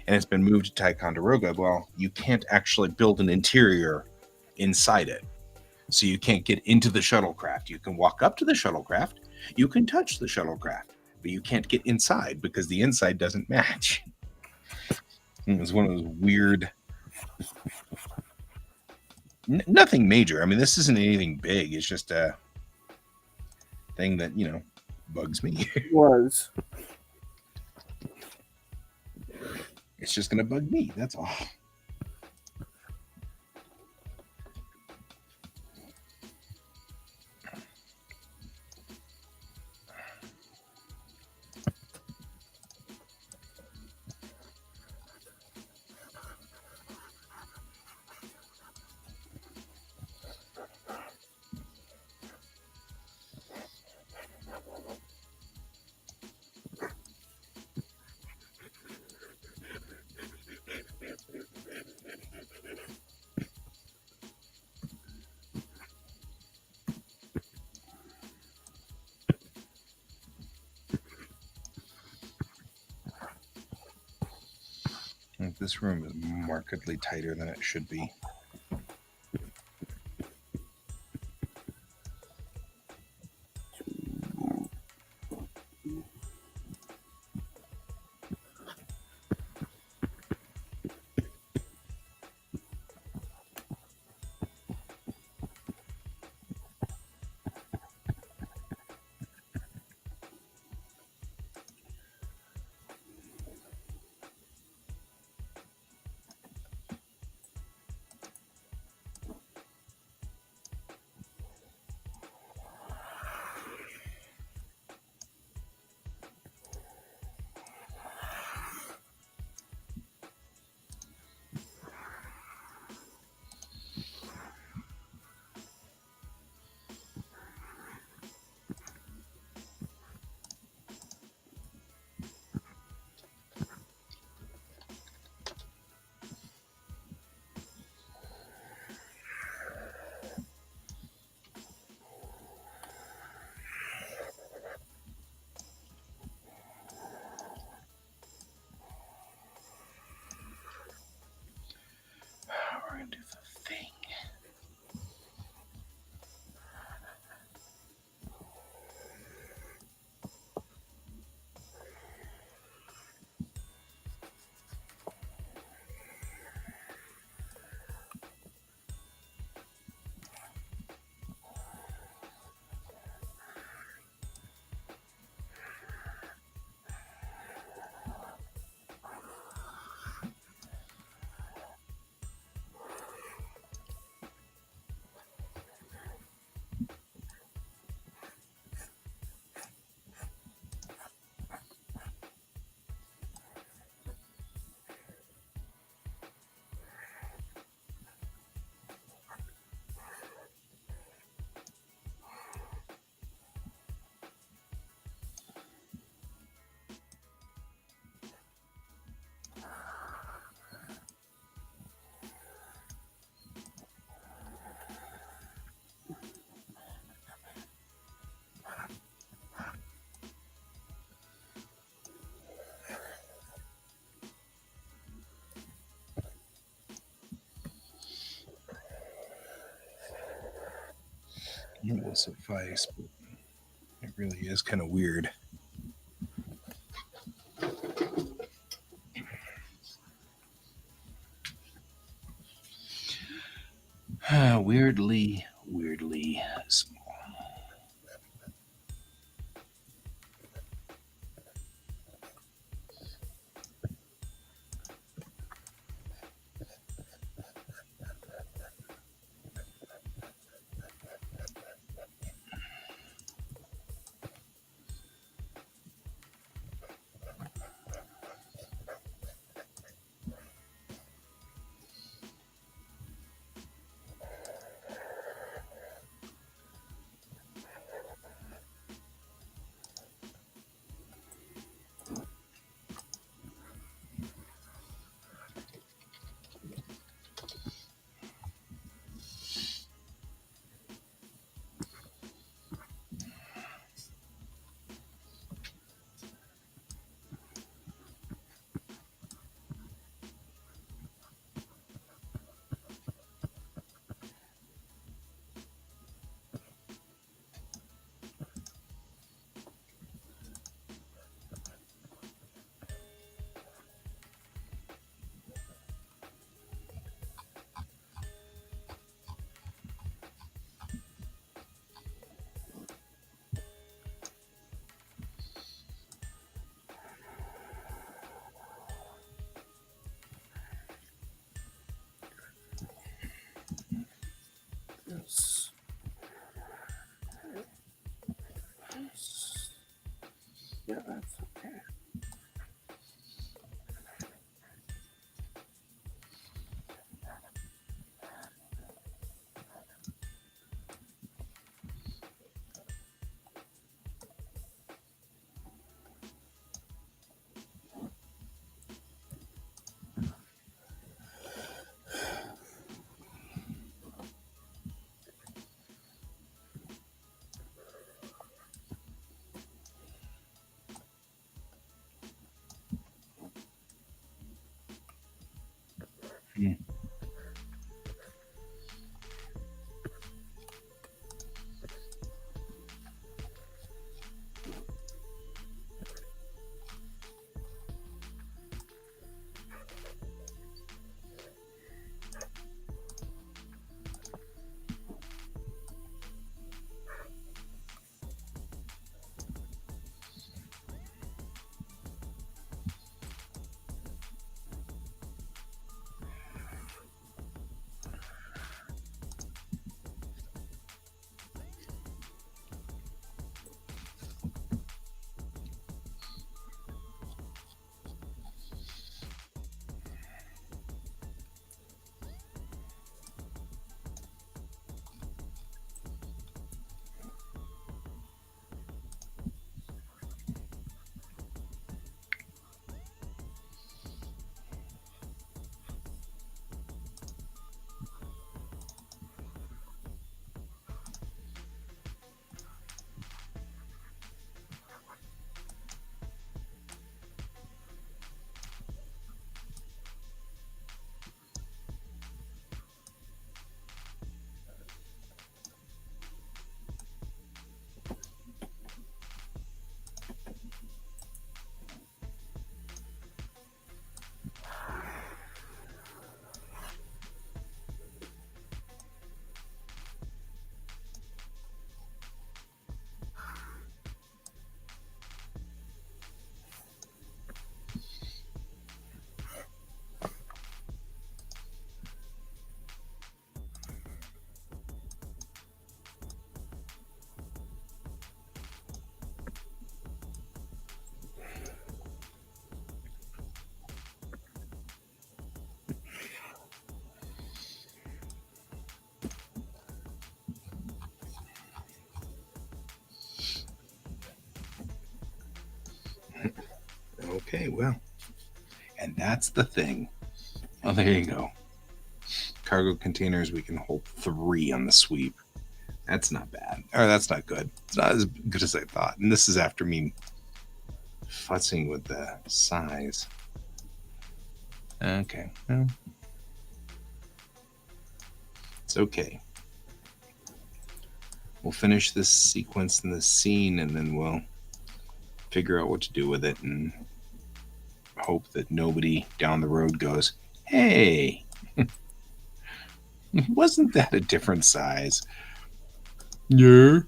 And it's been moved to Ticonderoga. Well, you can't actually build an interior inside it. So you can't get into the shuttlecraft. You can walk up to the shuttlecraft. You can touch the shuttlecraft, but you can't get inside because the inside doesn't match. It was one of those weird, nothing major. I mean, this isn't anything big. It's just a thing that, bugs me. Was. It's just going to bug me. That's all. This room is markedly tighter than it should be. It will suffice, but it really is kind of weird. Weirdly small. Yes. Yeah, that's okay. Hmm. Okay, well, and that's the thing. Oh, there you go. Cargo containers, we can hold 3 on the sweep. That's not bad. Or that's not good. It's not as good as I thought. And this is after me futzing with the size. Okay, well, it's okay. We'll finish this sequence and this scene, and then we'll figure out what to do with it and hope that nobody down the road goes, hey, wasn't that a different size? Yeah.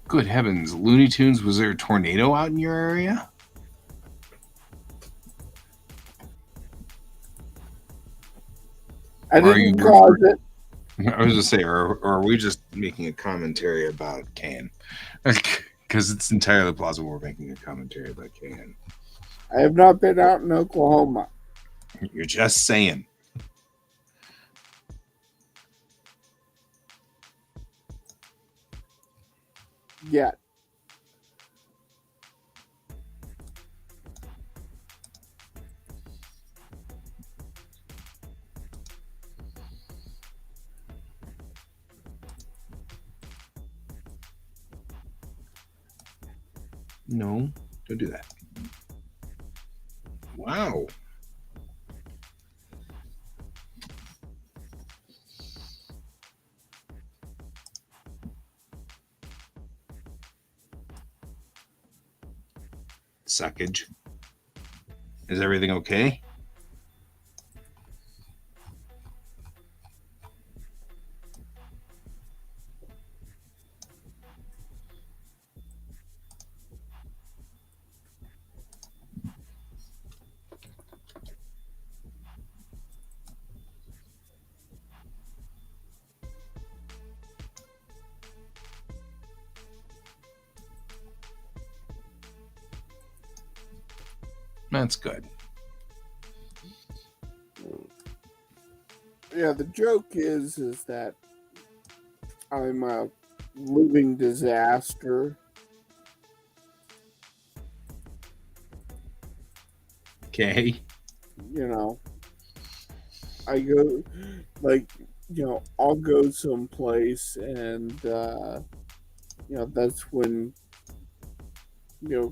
Good heavens, Looney Tunes, was there a tornado out in your area? I didn't cause it. I was just saying, or are we just making a commentary about Can? Because it's entirely plausible we're making a commentary about Can. I have not been out in Oklahoma. You're just saying. Yet. No, don't do that. Wow. Suckage. Is everything okay? That's good. Yeah, the joke is that I'm a living disaster. Okay. You know, I go, like, I'll go someplace and, that's when,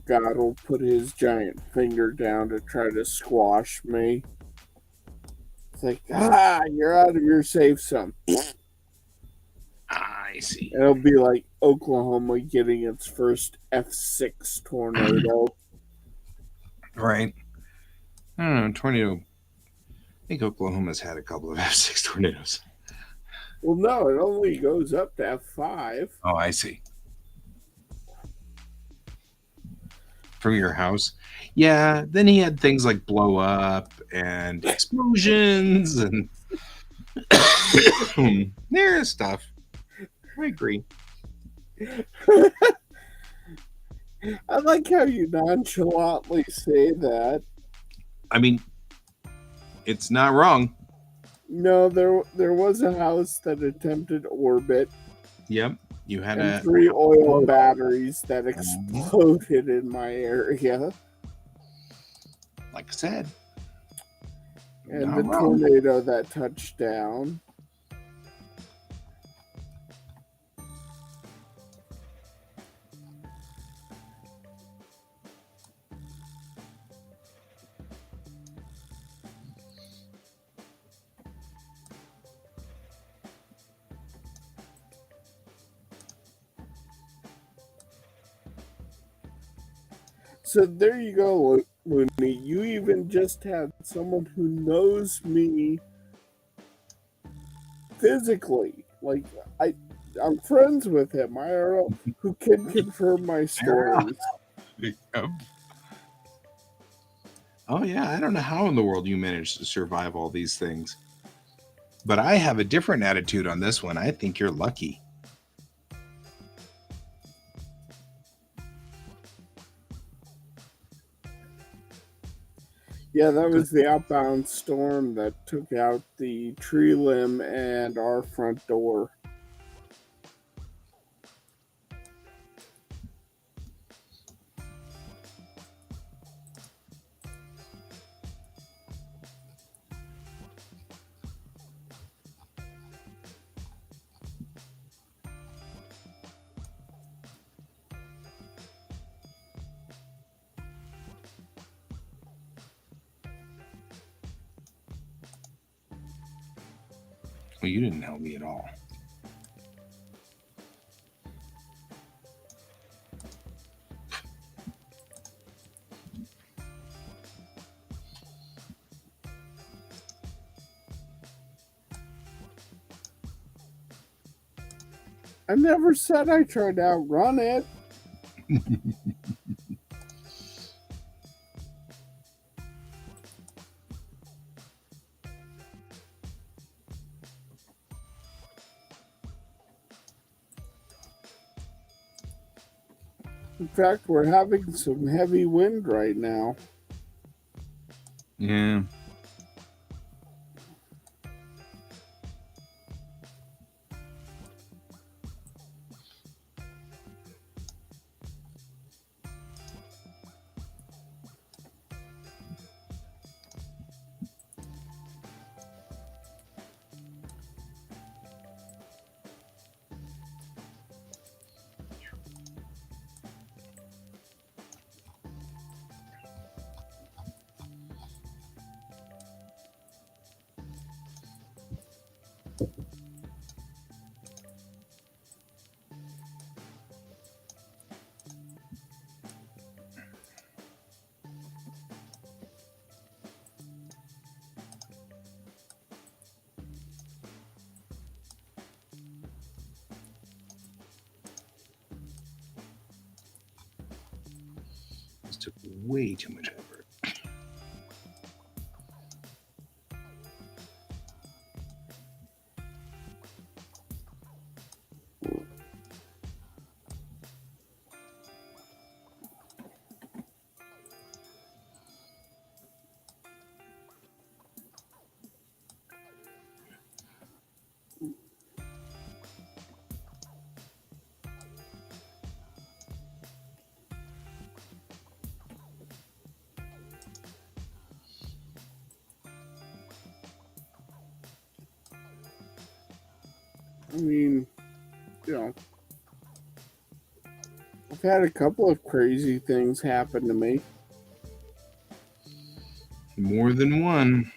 God will put his giant finger down to try to squash me. It's like, you're out of your safe zone. I see. It'll be like Oklahoma getting its first F6 tornado. Right. I don't know, tornado. I think Oklahoma's had a couple of F6 tornadoes. Well, no, it only goes up to F5. Oh, I see. From your house. Yeah, then he had things like blow up and explosions and there's stuff. I agree. I like how you nonchalantly say that. I mean, it's not wrong. No, there was a house that attempted orbit. Yep. You had and 3 oil batteries that exploded in my area. Like I said. And the tornado that touched down. So there you go, Looney. You even just had someone who knows me physically. Like, I'm friends with him, IRL, who can confirm my stories. Yep. Oh, yeah. I don't know how in the world you managed to survive all these things. But I have a different attitude on this one. I think you're lucky. Yeah, that was the outbound storm that took out the tree limb and our front door. Well, you didn't help me at all. I never said I tried to outrun it. In fact, we're having some heavy wind right now. Yeah. This took way too much effort. I mean, I've had a couple of crazy things happen to me. More than one.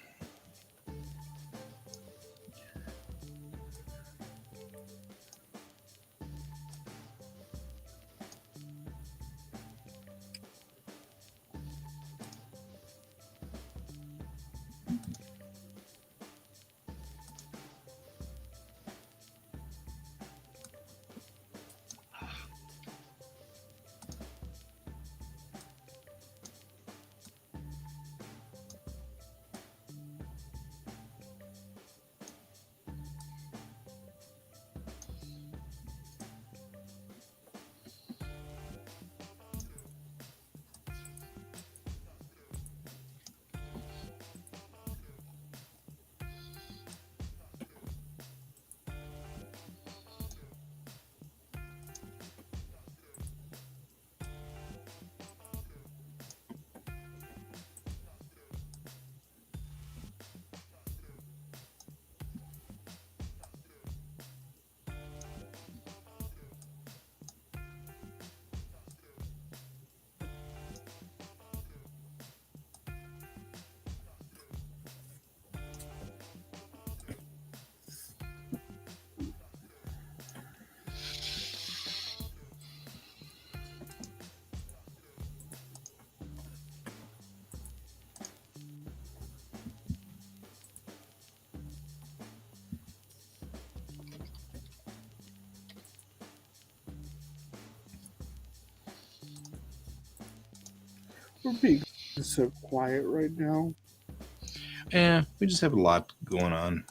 We're being so quiet right now. Yeah, we just have a lot going on.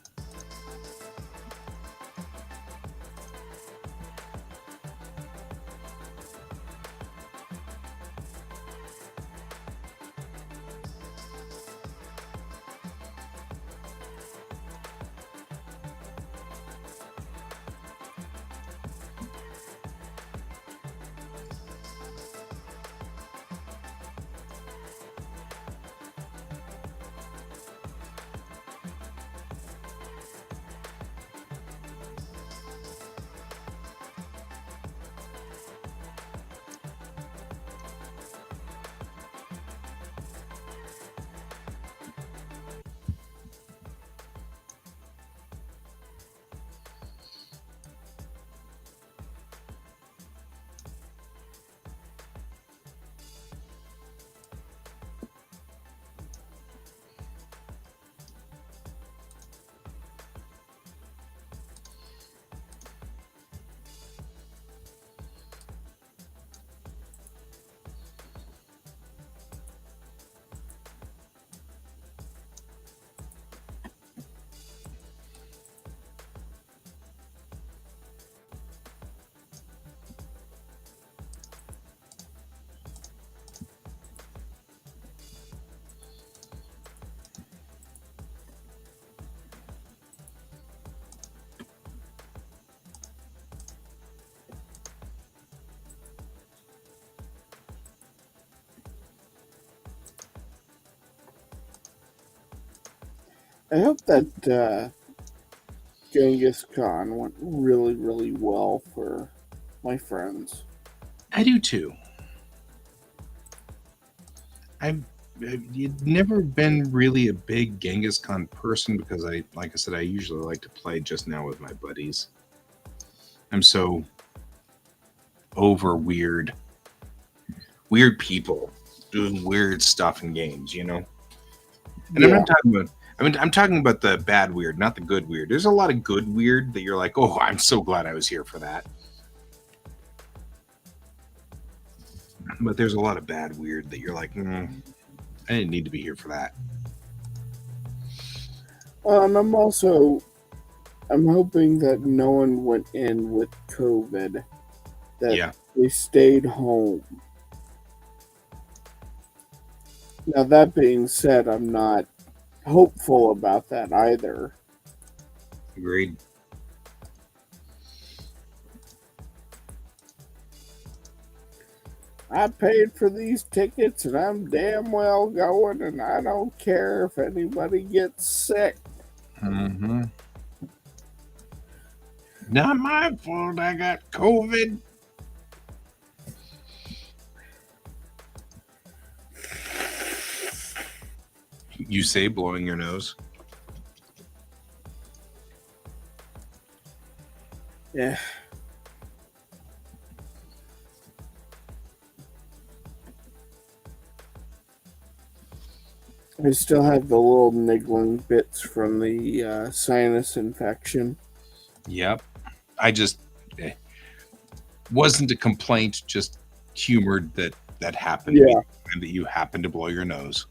I hope that Genghis Khan went really, really well for my friends. I do too. I've never been really a big Genghis Khan person because like I said, I usually like to play just now with my buddies. I'm so over weird people doing weird stuff in games, you know. And I'm Yeah. not talking about. I mean, I'm talking about the bad weird, not the good weird. There's a lot of good weird that you're like, oh, I'm so glad I was here for that. But there's a lot of bad weird that you're like, I didn't need to be here for that. I'm hoping that no one went in with COVID, that Yeah, they stayed home. Now, that being said, I'm not hopeful about that either. agreed. I paid for these tickets and I'm damn well going, and I don't care if anybody gets sick. Mm-hmm. Not my fault. I got COVID. You say blowing your nose. Yeah. I still have the little niggling bits from the sinus infection. Yep. I just wasn't a complaint, just humored that happened to be Yeah. and that you happened to blow your nose.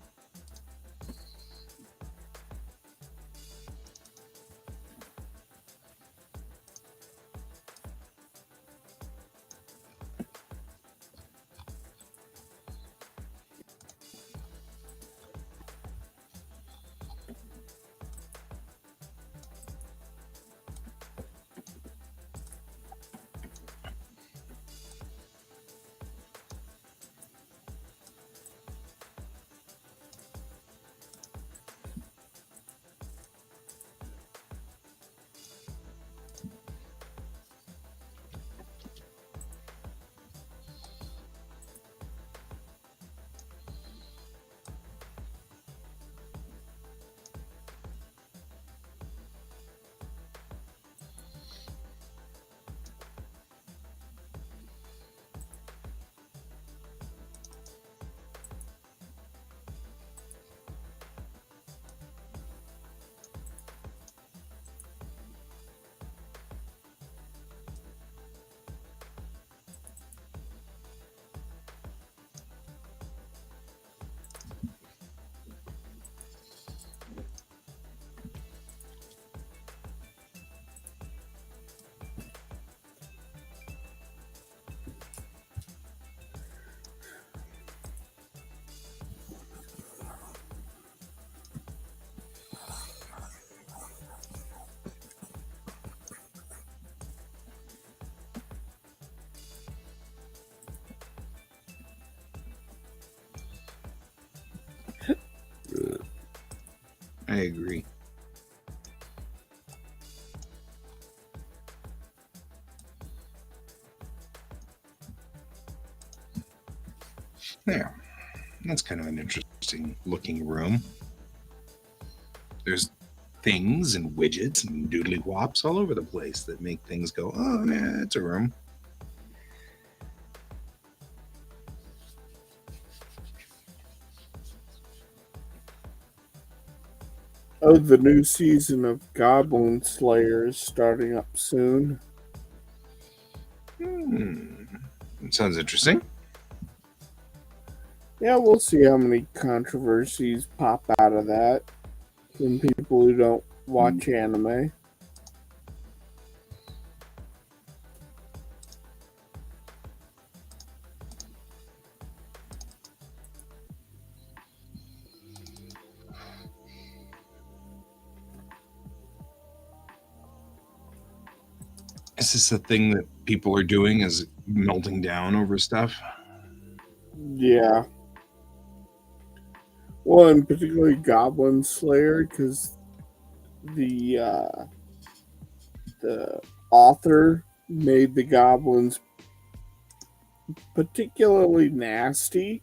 I agree. There. That's kind of an interesting looking room. There's things and widgets and doodly whops all over the place that make things go, oh, yeah, it's a room. Oh, the new season of Goblin Slayer is starting up soon. It sounds interesting. Yeah, we'll see how many controversies pop out of that from people who don't watch anime. Is this a thing that people are doing? Is it melting down over stuff? Yeah. Well, and particularly Goblin Slayer, because the the author made the goblins particularly nasty.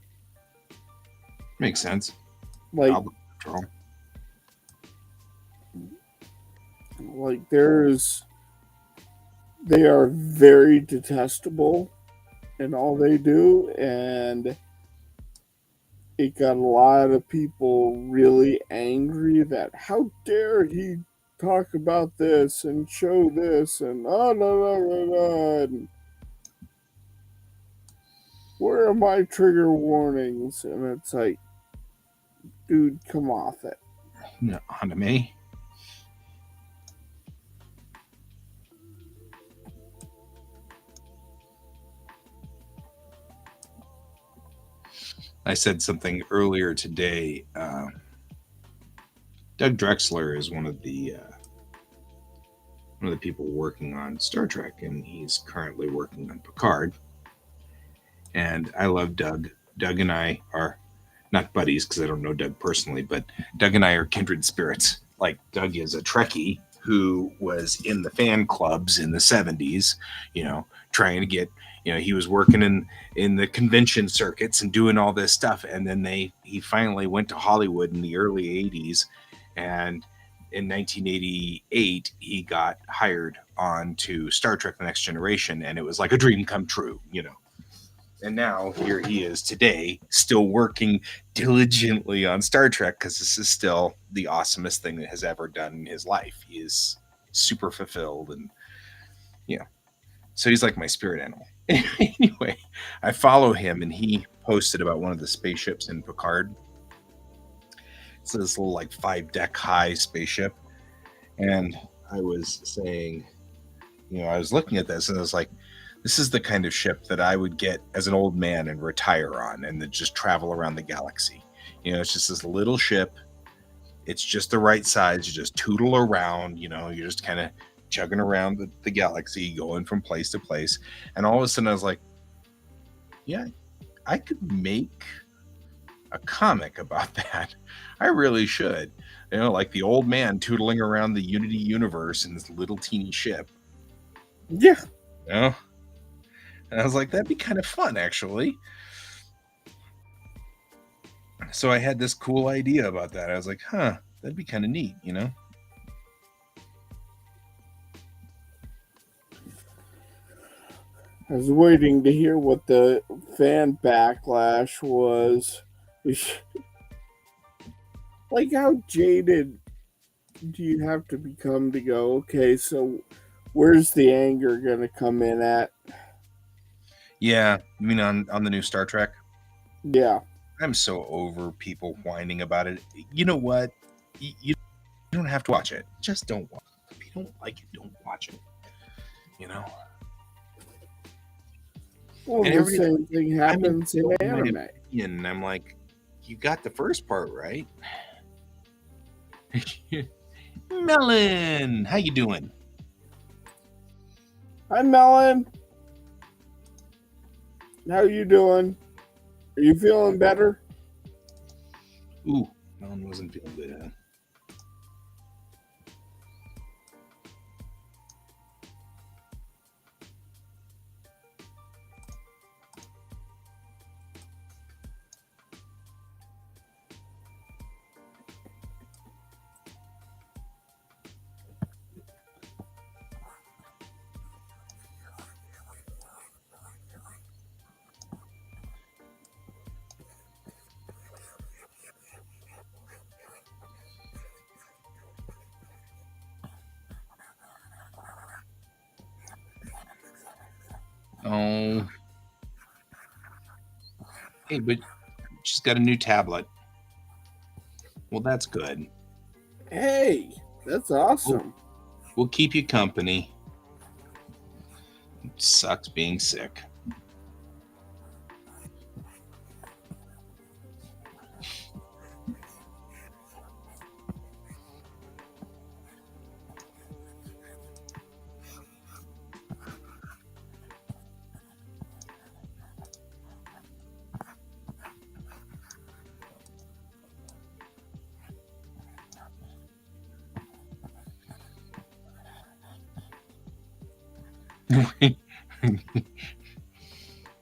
Makes sense. Like Goblin control. they are very detestable in all they do, and it got a lot of people really angry that how dare he talk about this and show this and oh no, and where are my trigger warnings? And it's like, dude, come off it. No, anime. I said something earlier today. Doug Drexler is one of the people working on Star Trek, and he's currently working on Picard. And I love Doug. Doug and I are not buddies because I don't know Doug personally, but Doug and I are kindred spirits. Like Doug is a Trekkie who was in the fan clubs in the 70s, trying to get, he was working in the convention circuits and doing all this stuff. And then he finally went to Hollywood in the early 80s. And in 1988, he got hired on to Star Trek The Next Generation. And it was like a dream come true. And now here he is today, still working diligently on Star Trek because this is still the awesomest thing that has ever done in his life. He is super fulfilled, and so he's like my spirit animal. Anyway, I follow him, and he posted about one of the spaceships in Picard. It's this little like 5-deck high spaceship, and I was saying, I was looking at this, and I was like, this is the kind of ship that I would get as an old man and retire on and then just travel around the galaxy. It's just this little ship. It's just the right size. You just tootle around, you're just kind of chugging around the galaxy, going from place to place. And all of a sudden I was like, yeah, I could make a comic about that. I really should. Like the old man tootling around the Unity universe in this little teeny ship. Yeah. And I was like, that'd be kind of fun, actually. So I had this cool idea about that. I was like, that'd be kind of neat, I was waiting to hear what the fan backlash was. Like, how jaded do you have to become to go, okay, so where's the anger going to come in at? Yeah, you mean on the new Star Trek? Yeah. I'm so over people whining about it. You know what? You don't have to watch it. Just don't watch it. If you don't like it, don't watch it. Well, And the same thing happens in anime. And I'm like, you got the first part right. Melon, how you doing? Hi, Melon. How you doing? Are you feeling better? Ooh, Melon wasn't feeling good, huh? Oh. Hey, but she's got a new tablet. Well, that's good. Hey, that's awesome. We'll keep you company. It sucks being sick.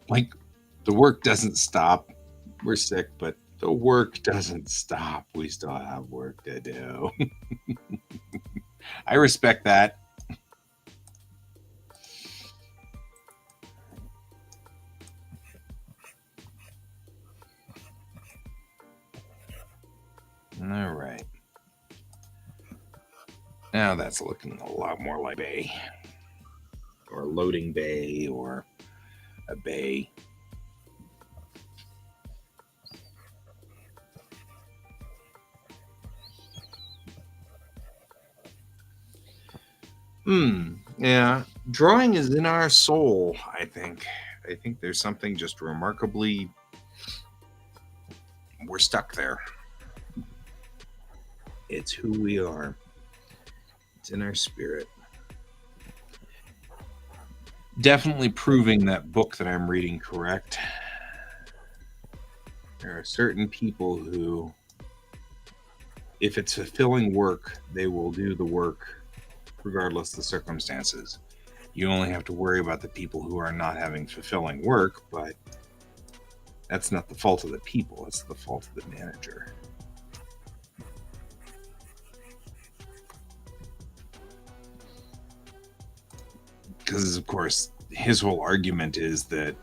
Like, the work doesn't stop. We're sick, but the work doesn't stop. We still have work to do. I respect that. All right. Now that's looking a lot more like bay, or a loading bay, or a bay. Yeah. Drawing is in our soul, I think. I think there's something just remarkably. We're stuck there. It's who we are. It's in our spirit. Definitely proving that book that I'm reading correct. There are certain people who, if it's fulfilling work, they will do the work regardless of the circumstances. You only have to worry about the people who are not having fulfilling work, but that's not the fault of the people, it's the fault of the manager. Because, of course, his whole argument is that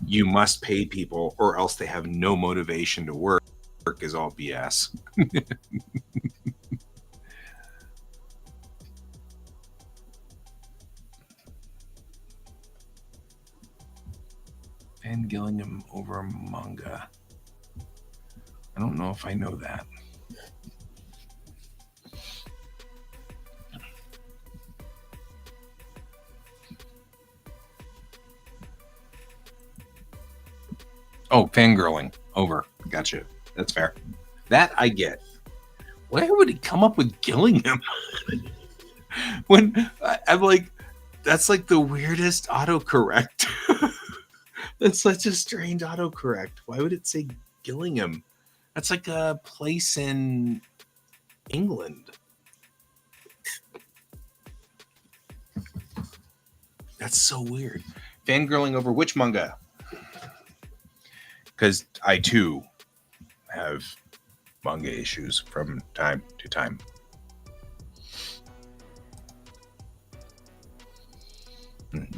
you must pay people or else they have no motivation to work is all BS. Van Gillingham over manga. I don't know if I know that. Oh, fangirling over. Gotcha. That's fair. That I get. Why would he come up with Gillingham? When I'm like, that's like the weirdest autocorrect. That's such a strange autocorrect. Why would it say Gillingham? That's like a place in England. That's so weird. Fangirling over which manga? Because I too have manga issues from time to time.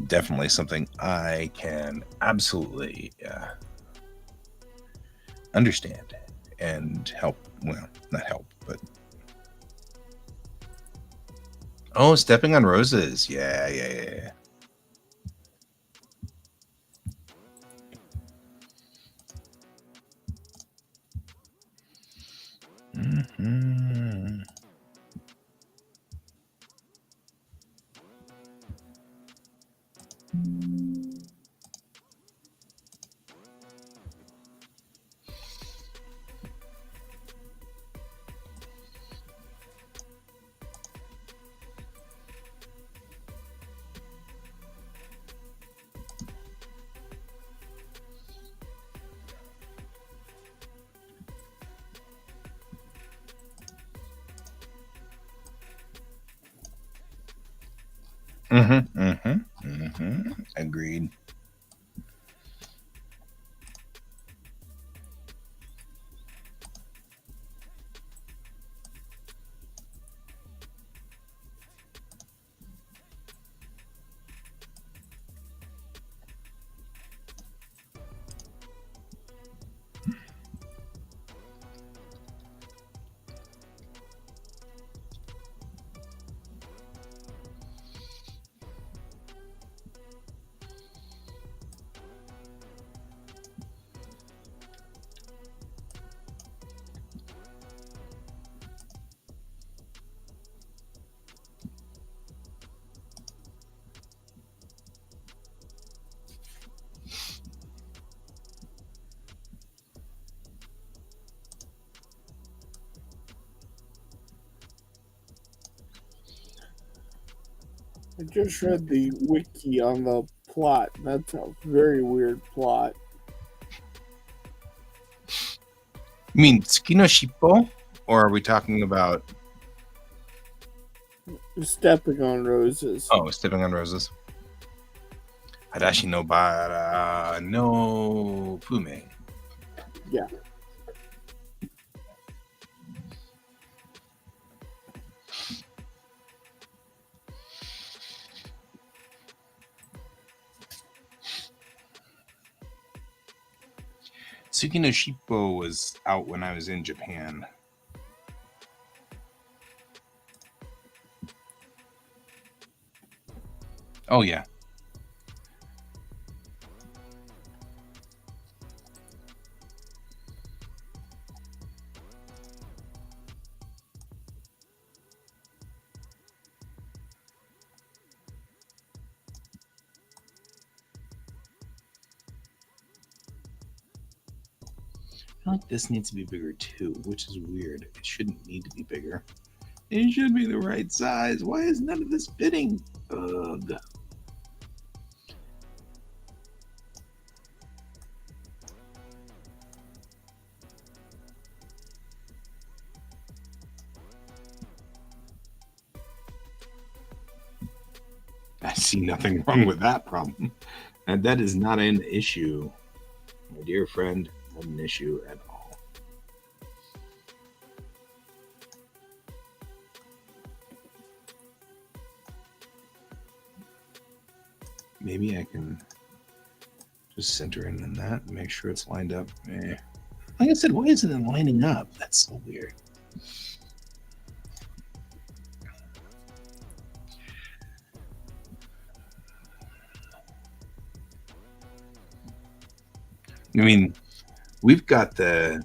Definitely something I can absolutely understand and help. Well, not help, but oh, Stepping on Roses. Yeah. Mm-hmm. Agreed. I just read the wiki on the plot. That's a very weird plot. You mean Tsukino Shippo? Or are we talking about... Stepping on Roses. Oh, Stepping on Roses. Hadashi no bara no fume. Yeah. Tsuki no Shippo was out when I was in Japan. Oh, yeah. I feel like this needs to be bigger too, which is weird. It shouldn't need to be bigger. It should be the right size. Why is none of this fitting? Ugh. I see nothing wrong with that problem. And that is not an issue, my dear friend, not an issue at all. Maybe I can just center in on that and make sure it's lined up. Like I said, why isn't it lining up? That's so weird. I mean, we've got the.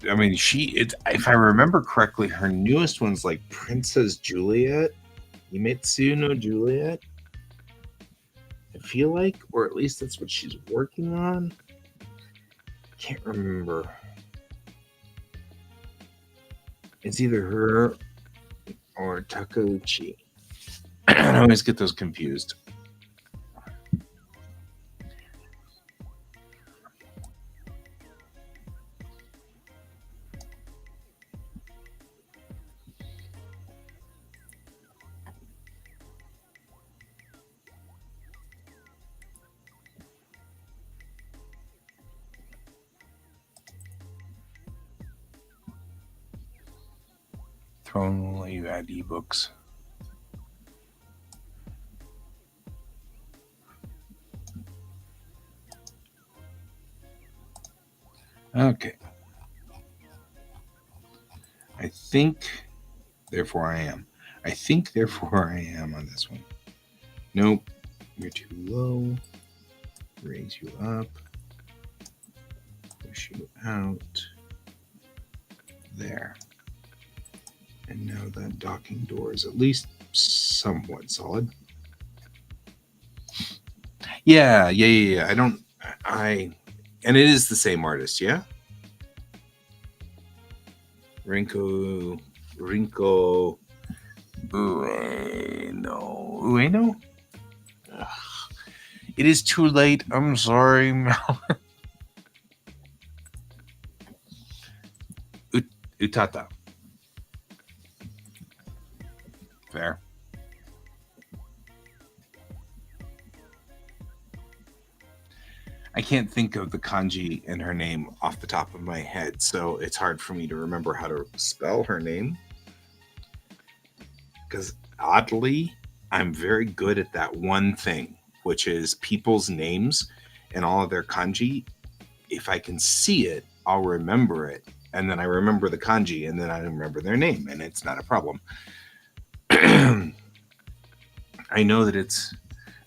I mean, if I remember correctly, her newest one's like Princess Juliet, Himetsu no Juliet. I feel like, or at least that's what she's working on. Can't remember. It's either her or Takeuchi. I always get those confused. Throne will let you add ebooks. Okay. I think, therefore I am. I think, therefore I am on this one. Nope. You're too low. Raise you up. Push you out. There. And now that docking door is at least somewhat solid. Yeah. And it is the same artist, yeah? Rinko Ueno? Ugh. It is too late. I'm sorry, Mel. Utata. Fair. I can't think of the kanji in her name off the top of my head, so it's hard for me to remember how to spell her name. Because oddly, I'm very good at that one thing, which is people's names and all of their kanji. If I can see it, I'll remember it. And then I remember the kanji, and then I remember their name, and it's not a problem. I know that it's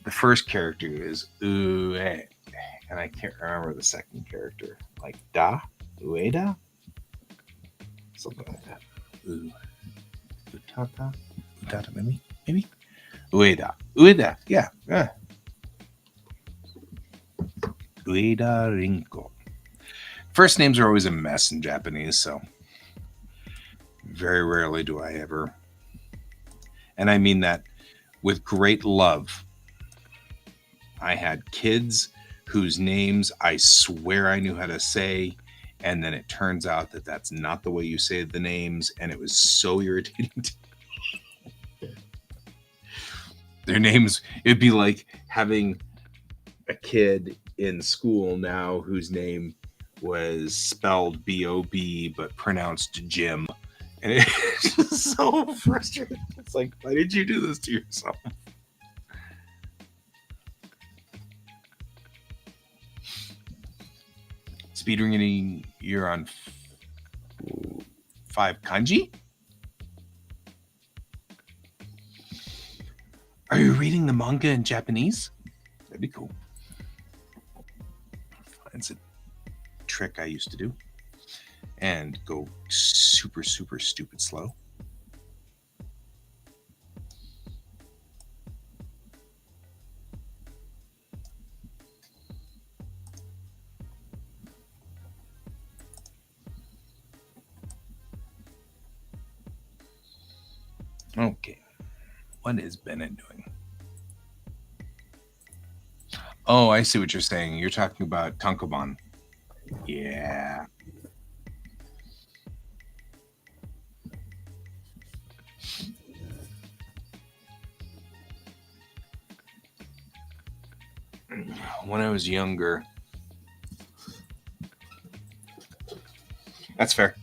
the first character is Ue, and I can't remember the second character. Like Da? Ueda? Something like that. Utata? Utata, maybe? Ueda, yeah. Ueda Rinko. First names are always a mess in Japanese, so very rarely do I ever. And I mean that with great love. I had kids whose names I swear I knew how to say, and then it turns out that that's not the way you say the names, and it was so irritating to me. Their names, it'd be like having a kid in school now whose name was spelled B-O-B but pronounced Jim. And it's just so frustrating. It's like, why did you do this to yourself? Speedrunning, you're on 5 kanji? Are you reading the manga in Japanese? That'd be cool. It's a trick I used to do. And go super, super stupid slow. Okay. What is Bennett doing? Oh, I see what you're saying. You're talking about Tankobon. Yeah. When I was younger. That's fair.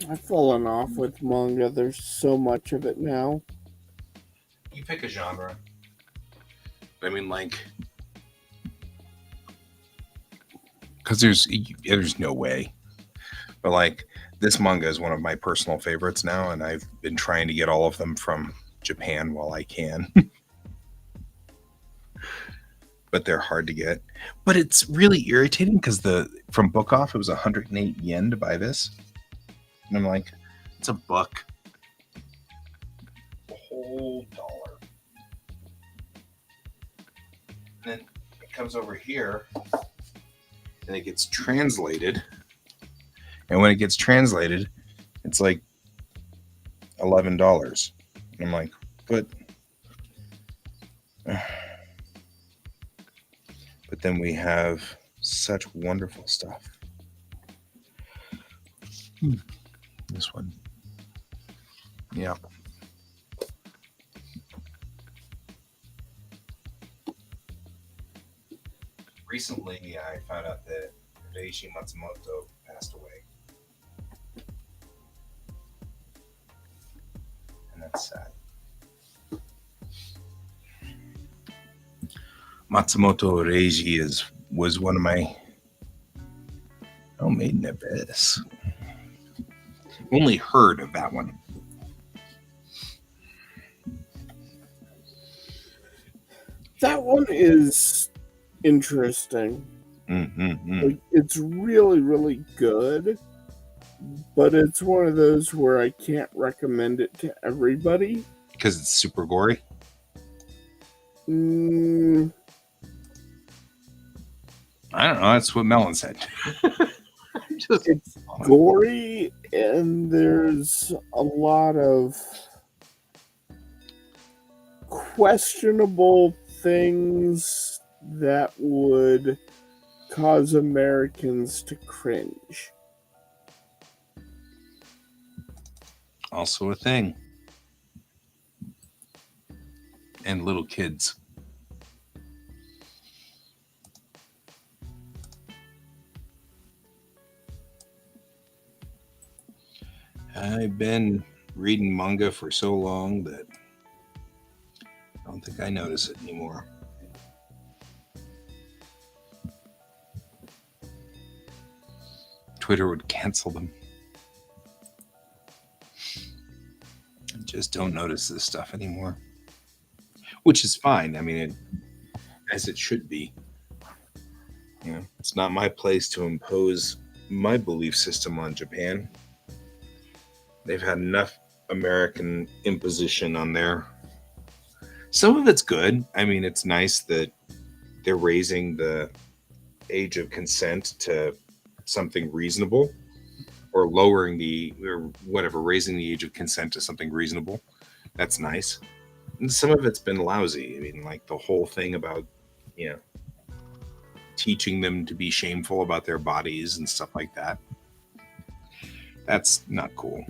I've fallen off with manga. There's so much of it now. You pick a genre. I mean, like, because there's no way. But like, this manga is one of my personal favorites now, and I've been trying to get all of them from Japan while I can. But they're hard to get. But it's really irritating because from Book Off, it was 108 yen to buy this. And I'm like, it's a buck. A whole dollar. And then it comes over here and it gets translated. And when it gets translated, it's like $11. And I'm like, but then we have such wonderful stuff. This one. Yeah. Recently, I found out that Reishi Matsumoto passed away. And that's sad. Matsumoto Reishi was one of my Made in Abyss. Only heard of that one. That one is interesting. Like, it's really, really good, but it's one of those where I can't recommend it to everybody. Because it's super gory? I don't know. That's what Melon said. It's gory, and there's a lot of questionable things that would cause Americans to cringe. Also a thing. And little kids. I've been reading manga for so long that I don't think I notice it anymore. Twitter would cancel them. I just don't notice this stuff anymore. Which is fine. I mean, as it should be. You know, it's not my place to impose my belief system on Japan. They've had enough American imposition on there. Some of it's good. I mean, it's nice that they're raising the age of consent to something reasonable, or raising the age of consent to something reasonable. That's nice. And some of it's been lousy. I mean, like the whole thing about, teaching them to be shameful about their bodies and stuff like that. That's not cool.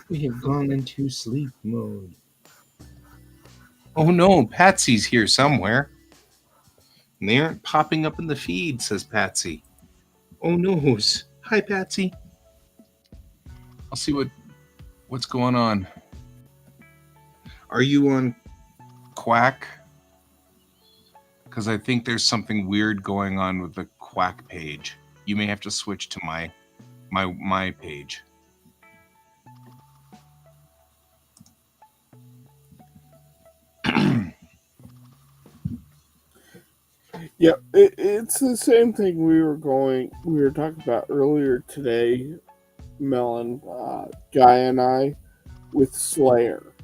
We have gone into sleep mode. Oh no, Patsy's here somewhere. And they aren't popping up in the feed, says Patsy. Oh no. Hi, Patsy. I'll see what's going on. Are you on Quack? Because I think there's something weird going on with the Quack page. You may have to switch to my page. Yeah, it's the same thing we were talking about earlier today, Melon, Guy and I, with Slayer,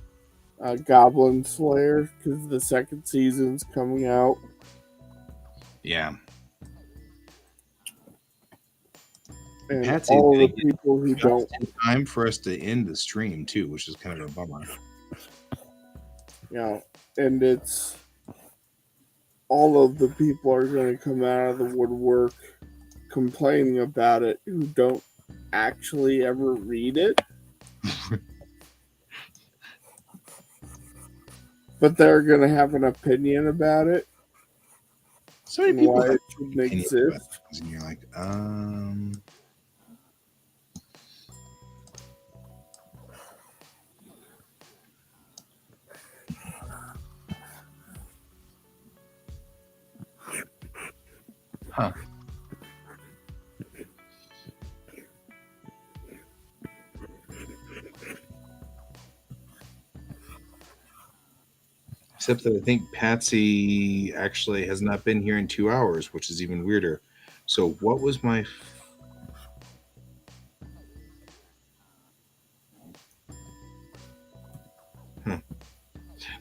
Goblin Slayer, because the second season's coming out. Yeah. And Patsy, all the people who don't. Time for us to end the stream too, which is kind of a bummer. Yeah, and it's all of the people are going to come out of the woodwork complaining about it who don't actually ever read it. But they're going to have an opinion about it. So many people why it shouldn't exist. And you're like, huh. Except that I think Patsy actually has not been here in 2 hours, which is even weirder. So what was my...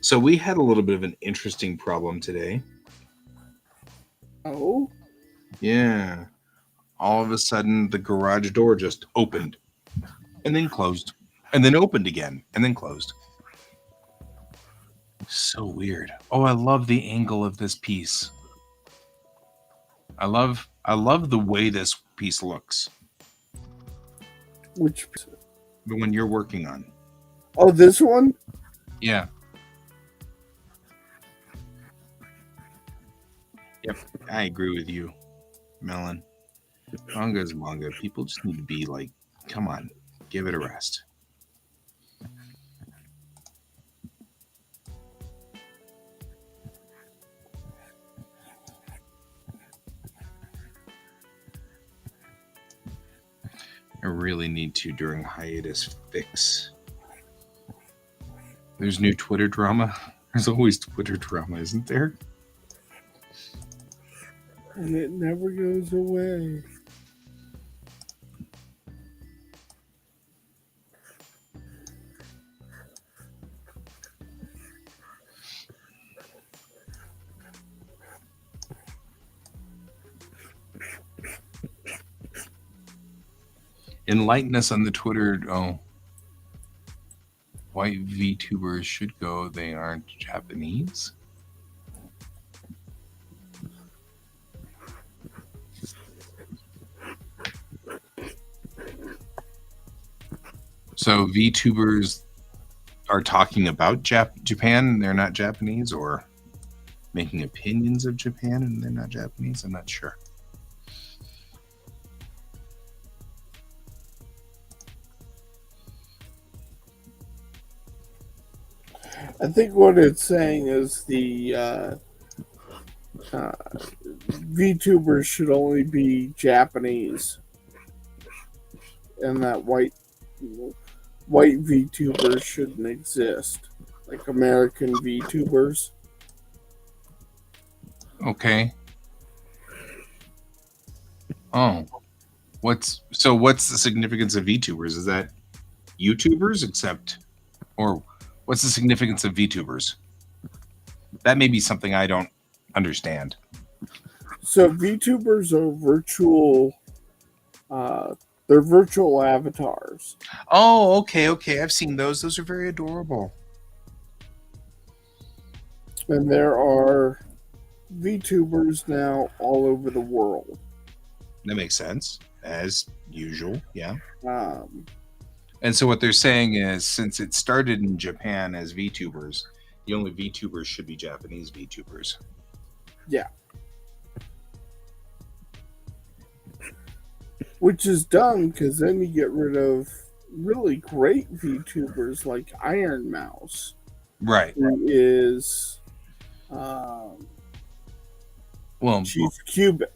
So we had a little bit of an interesting problem today. Oh? Yeah. All of a sudden, the garage door just opened and then closed and then opened again and then closed. So weird. Oh, I love the angle of this piece. I love the way this piece looks. Which piece? The one you're working on. Oh, this one? Yeah. Yep, I agree with you, Melon. Manga is manga. People just need to be like, come on, give it a rest. I really need to, during hiatus, fix. There's new Twitter drama. There's always Twitter drama, isn't there? And it never goes away. Enlighten us on the Twitter. Oh, white VTubers should go. They aren't Japanese. So VTubers are talking about Japan. They're not Japanese, or making opinions of Japan and they're not Japanese. I'm not sure. I think what it's saying is the VTubers should only be Japanese, and that white VTubers shouldn't exist, like American VTubers. Okay. Oh, what's the significance of VTubers? Is that YouTubers except, or what's the significance of VTubers? That may be something I don't understand. So VTubers are uh, they're virtual avatars, Oh, okay, okay. I've seen those. Those are very adorable. and there are VTubers now all over the world. That makes sense, as usual. Yeah. Um, And so what they're saying is, since it started in Japan as VTubers, the only VTubers should be Japanese VTubers. yeah, which is dumb because then you get rid of really great VTubers like Iron Mouse, Right. who is um, Well, she's Cuban.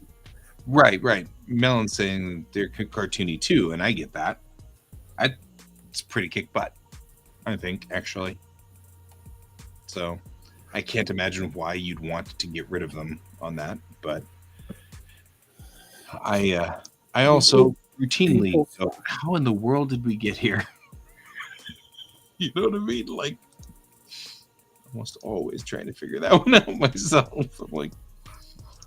right, right. Melon's saying they're cartoony too, and I get that. It's pretty kick butt, I think, actually. So I can't imagine why you'd want to get rid of them on that, but I also routinely go, how in the world did we get here? You know what I mean? Like, almost always trying to figure that one out myself. I'm like,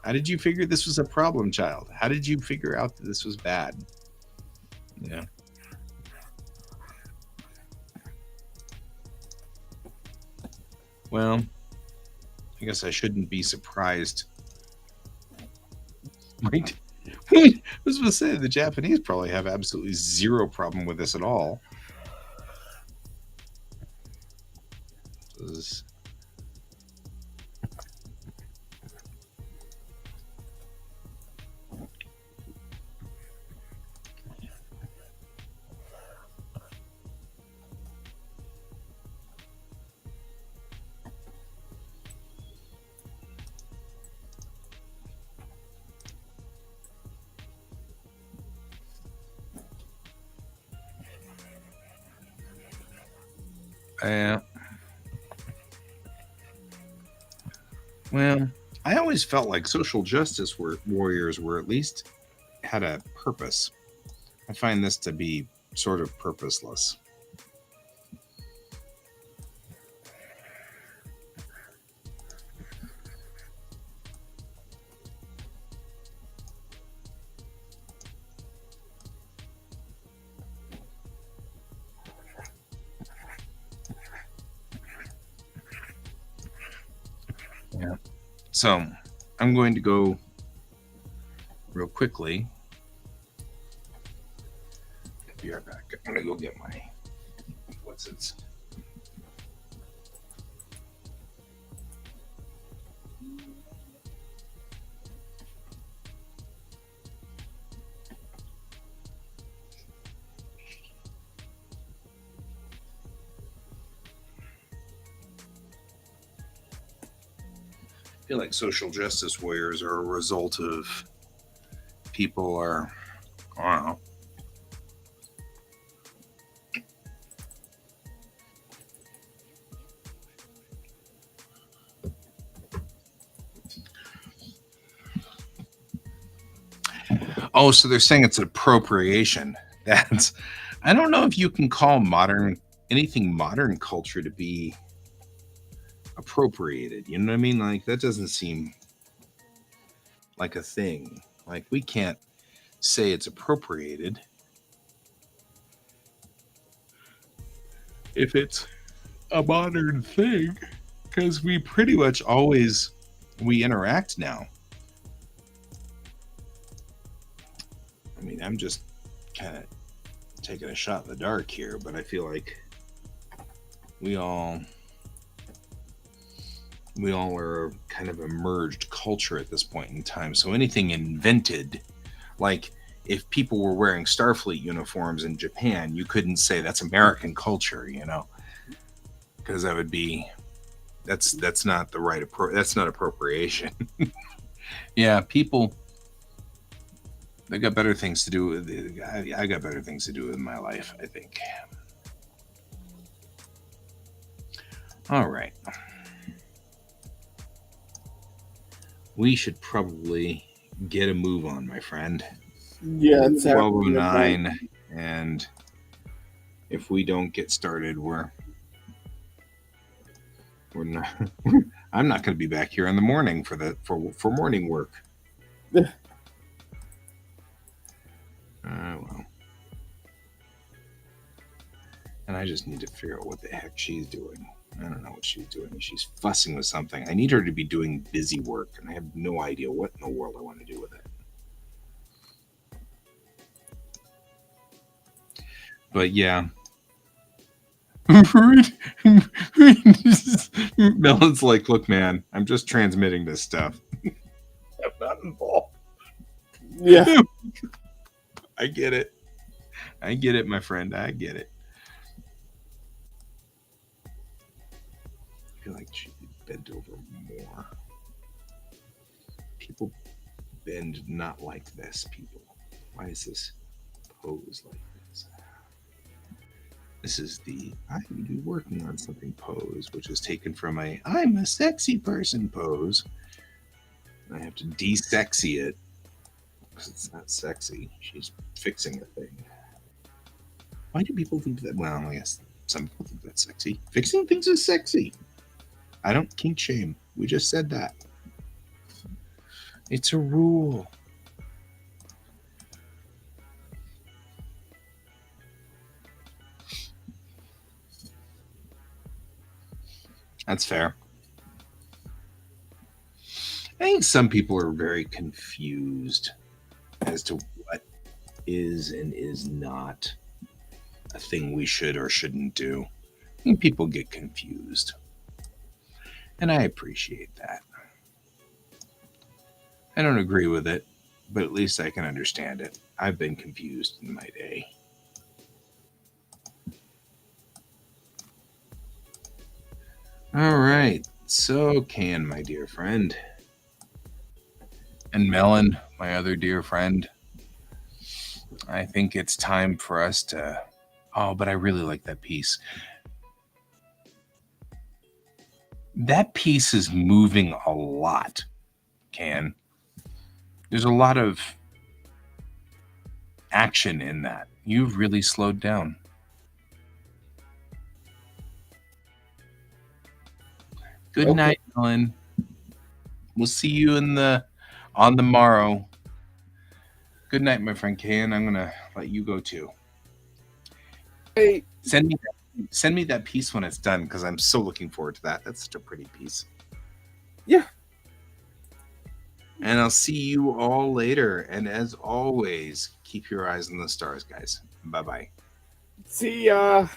how did you figure this was a problem, child? How did you figure out that this was bad? Yeah. Well, I guess I shouldn't be surprised. Right? I was going to say the Japanese probably have absolutely zero problem with this at all. Well, I always felt like social justice warriors were at least had a purpose. I find this to be sort of purposeless. Yeah. So I'm going to go real quickly. Be right back. I'm gonna go get my what's it? I feel like social justice warriors are a result of people are, I don't know. Oh, so they're saying it's an appropriation. That's, I don't know if you can call anything modern culture to be appropriated. You know what I mean? Like, that doesn't seem like a thing. Like, we can't say it's appropriated if it's a modern thing, because we pretty much always we interact now. I mean, I'm just kind of taking a shot in the dark here, but I feel like we all are kind of a merged culture at this point in time. So anything invented, like if people were wearing Starfleet uniforms in Japan, you couldn't say that's American culture, you know, because that would be that's not the right that's not appropriation. Yeah, people they got better things to do with. I got better things to do in my life, I think. All right. we should probably get a move on, my friend. Yeah, it's after midnight. 12:09, and if we don't get started, we're not. I'm not going to be back here in the morning for morning work. Well, and I just need to figure out what the heck she's doing. I don't know what she's doing. She's fussing with something. I need her to be doing busy work, and I have no idea what in the world I want to do with it. But yeah. Melon's like, look, man, I'm just transmitting this stuff. I'm not involved. Yeah. I get it. I get it, my friend. I get it. I feel like she should be bent over more. People bend not like this, people. Why is this pose like this? This is the I'm working on something pose, which is taken from a I'm a sexy person pose. I have to de-sexy it because it's not sexy. She's fixing a thing. Why do people think that? Well, I guess some people think that's sexy. Fixing things is sexy. I don't kink shame. We just said that. It's a rule. That's fair. I think some people are very confused as to what is and is not a thing we should or shouldn't do. I think people get confused. And I appreciate that. I don't agree with it, but at least I can understand it. I've been confused in my day. All right. So, Can, my dear friend, and Melon, my other dear friend, I think it's time for us to. Oh, but I really like that piece. That piece is moving a lot, Can. There's a lot of action in that. You've really slowed down. Good Okay. night, Ellen. We'll see you on the morrow. Good night, my friend Can. I'm gonna let you go too. Hey, Send me that piece when it's done because I'm so looking forward to that. That's such a pretty piece. yeah. And I'll see you all later. And as always, keep your eyes on the stars, guys. Bye bye. See ya.